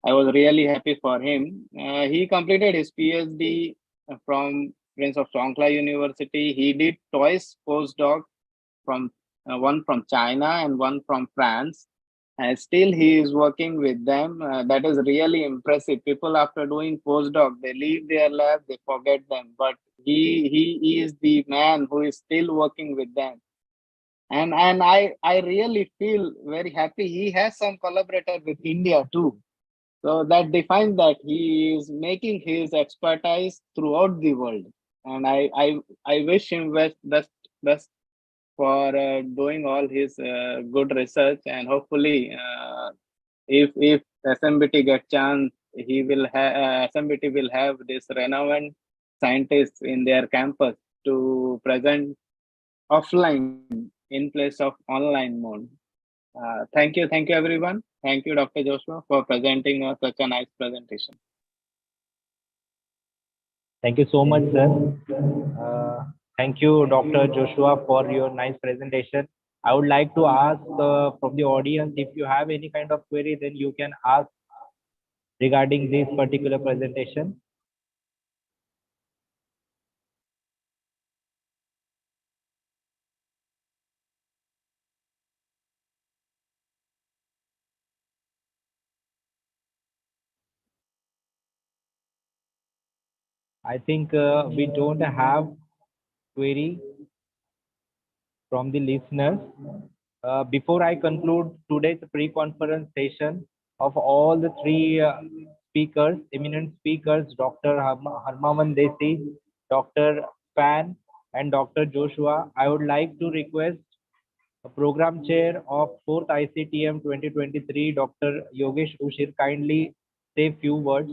I was really happy for him. He completed his PhD from Prince of Songkhla University. He did twice postdoc from one from China and one from France. And still he is working with them. That is really impressive. People after doing postdoc, they leave their lab, they forget them. But he is the man who is still working with them. And I really feel very happy. He has some collaborator with India too. So that defines that he is making his expertise throughout the world. And I wish him best for doing all his good research, and hopefully if SMBT get chance, he will have SMBT will have this renowned scientists in their campus to present offline in place of online mode. Thank you everyone. Thank you, Dr. Joshua, for presenting such a nice presentation. Thank you so much, sir. Thank you, Dr. Joshua, for your nice presentation. I would like to ask from the audience, if you have any kind of query, then you can ask regarding this particular presentation. I think we don't have query from the listeners. Before I conclude today's pre-conference session of all the three speakers, eminent speakers, Dr. Harmavan Desi, Dr. Fan, and Dr. Joshua, I would like to request a program chair of 4th ICTM 2023, Dr. Yogesh Ushir, kindly say few words.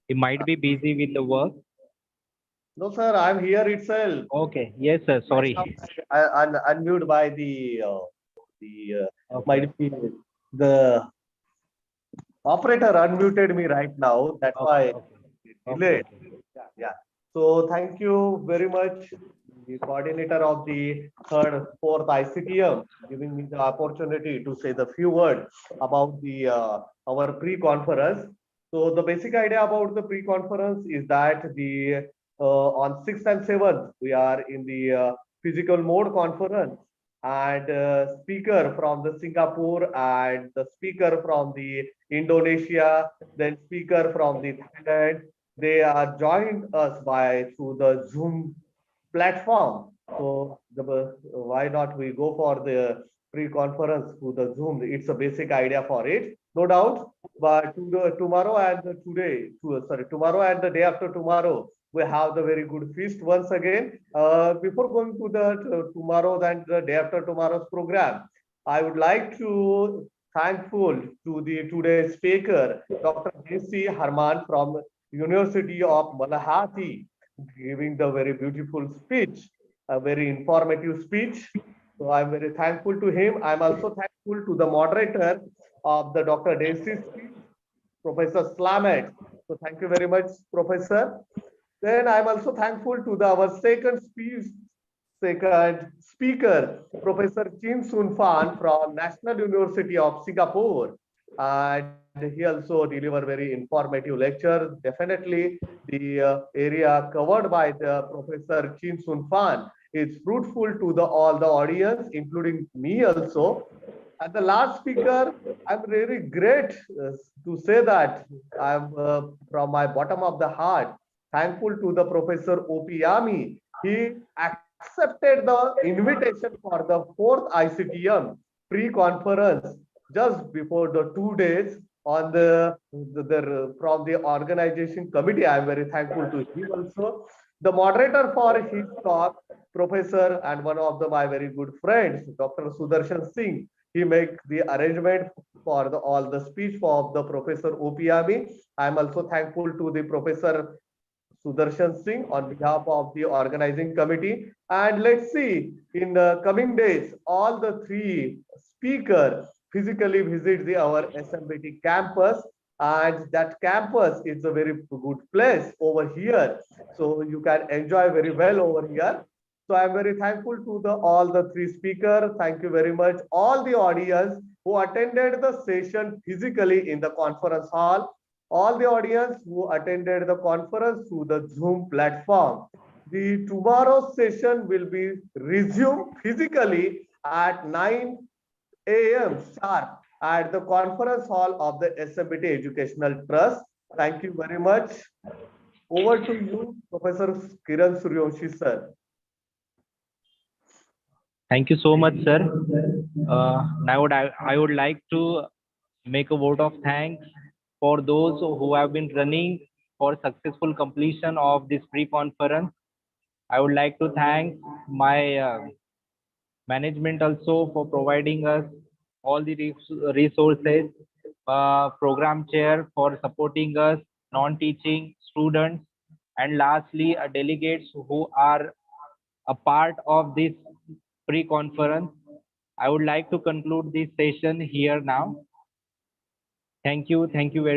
He might be busy with the work. No, sir, I'm here itself. Okay, yes, sir. Sorry. I unmute by the might be the operator unmuted me right now. That's why delayed. Yeah. So thank you very much, the coordinator of the fourth ICTM, giving me the opportunity to say the few words about the our pre-conference. So the basic idea about the pre-conference is that the on 6th and 7th we are in the physical mode conference, and speaker from the Singapore and the speaker from the Indonesia, then speaker from the Thailand, they are joined us by through the Zoom platform. So why not we go for the pre-conference through the Zoom? It's a basic idea for it, no doubt. But tomorrow and tomorrow and the day after tomorrow, we have the very good feast once again. Before going to the tomorrow and the day after tomorrow's program, I would like to thankful to the today's speaker, Dr. J.C. Harman from University of Malahati, giving the very beautiful speech, a very informative speech. So I'm very thankful to him. I'm also thankful to the moderator of the Dr. J.C. speech, Professor Slamet. So thank you very much, Professor. Then I'm also thankful to our second speaker, Professor Chin Soon Fan from National University of Singapore. And he also delivered very informative lecture. Definitely the area covered by the Professor Chin Soon Fan is fruitful to all the audience, including me also. And the last speaker, I'm really great to say that I'm from my bottom of the heart thankful to the Professor Opiami. He accepted the invitation for the fourth ICTM pre-conference just before the 2 days on the from the organization committee. I am very thankful to him also. The moderator for his talk, Professor and one of my very good friends, Dr. Sudarshan Singh. He make the arrangement for all the speech for the Professor OPME. I am also thankful to the Professor Sudarshan Singh on behalf of the organizing committee. And let's see in the coming days, all the three speakers physically visit our SMBT campus. And that campus is a very good place over here. So you can enjoy very well over here. So I'm very thankful to all the three speakers. Thank you very much. All the audience who attended the session physically in the conference hall, all the audience who attended the conference through the Zoom platform. The tomorrow's session will be resumed physically at 9 a.m. sharp at the conference hall of the SMBT Educational Trust. Thank you very much. Over to you, Professor Kiran Suryavanshi, sir. Thank you so much, sir. Now I would like to make a vote of thanks for those who have been running for successful completion of this pre-conference. I would like to thank my management also for providing us all the resources, program chair for supporting us, non-teaching students, and lastly, delegates who are a part of this pre-conference. I would like to conclude this session here now. Thank you. Thank you very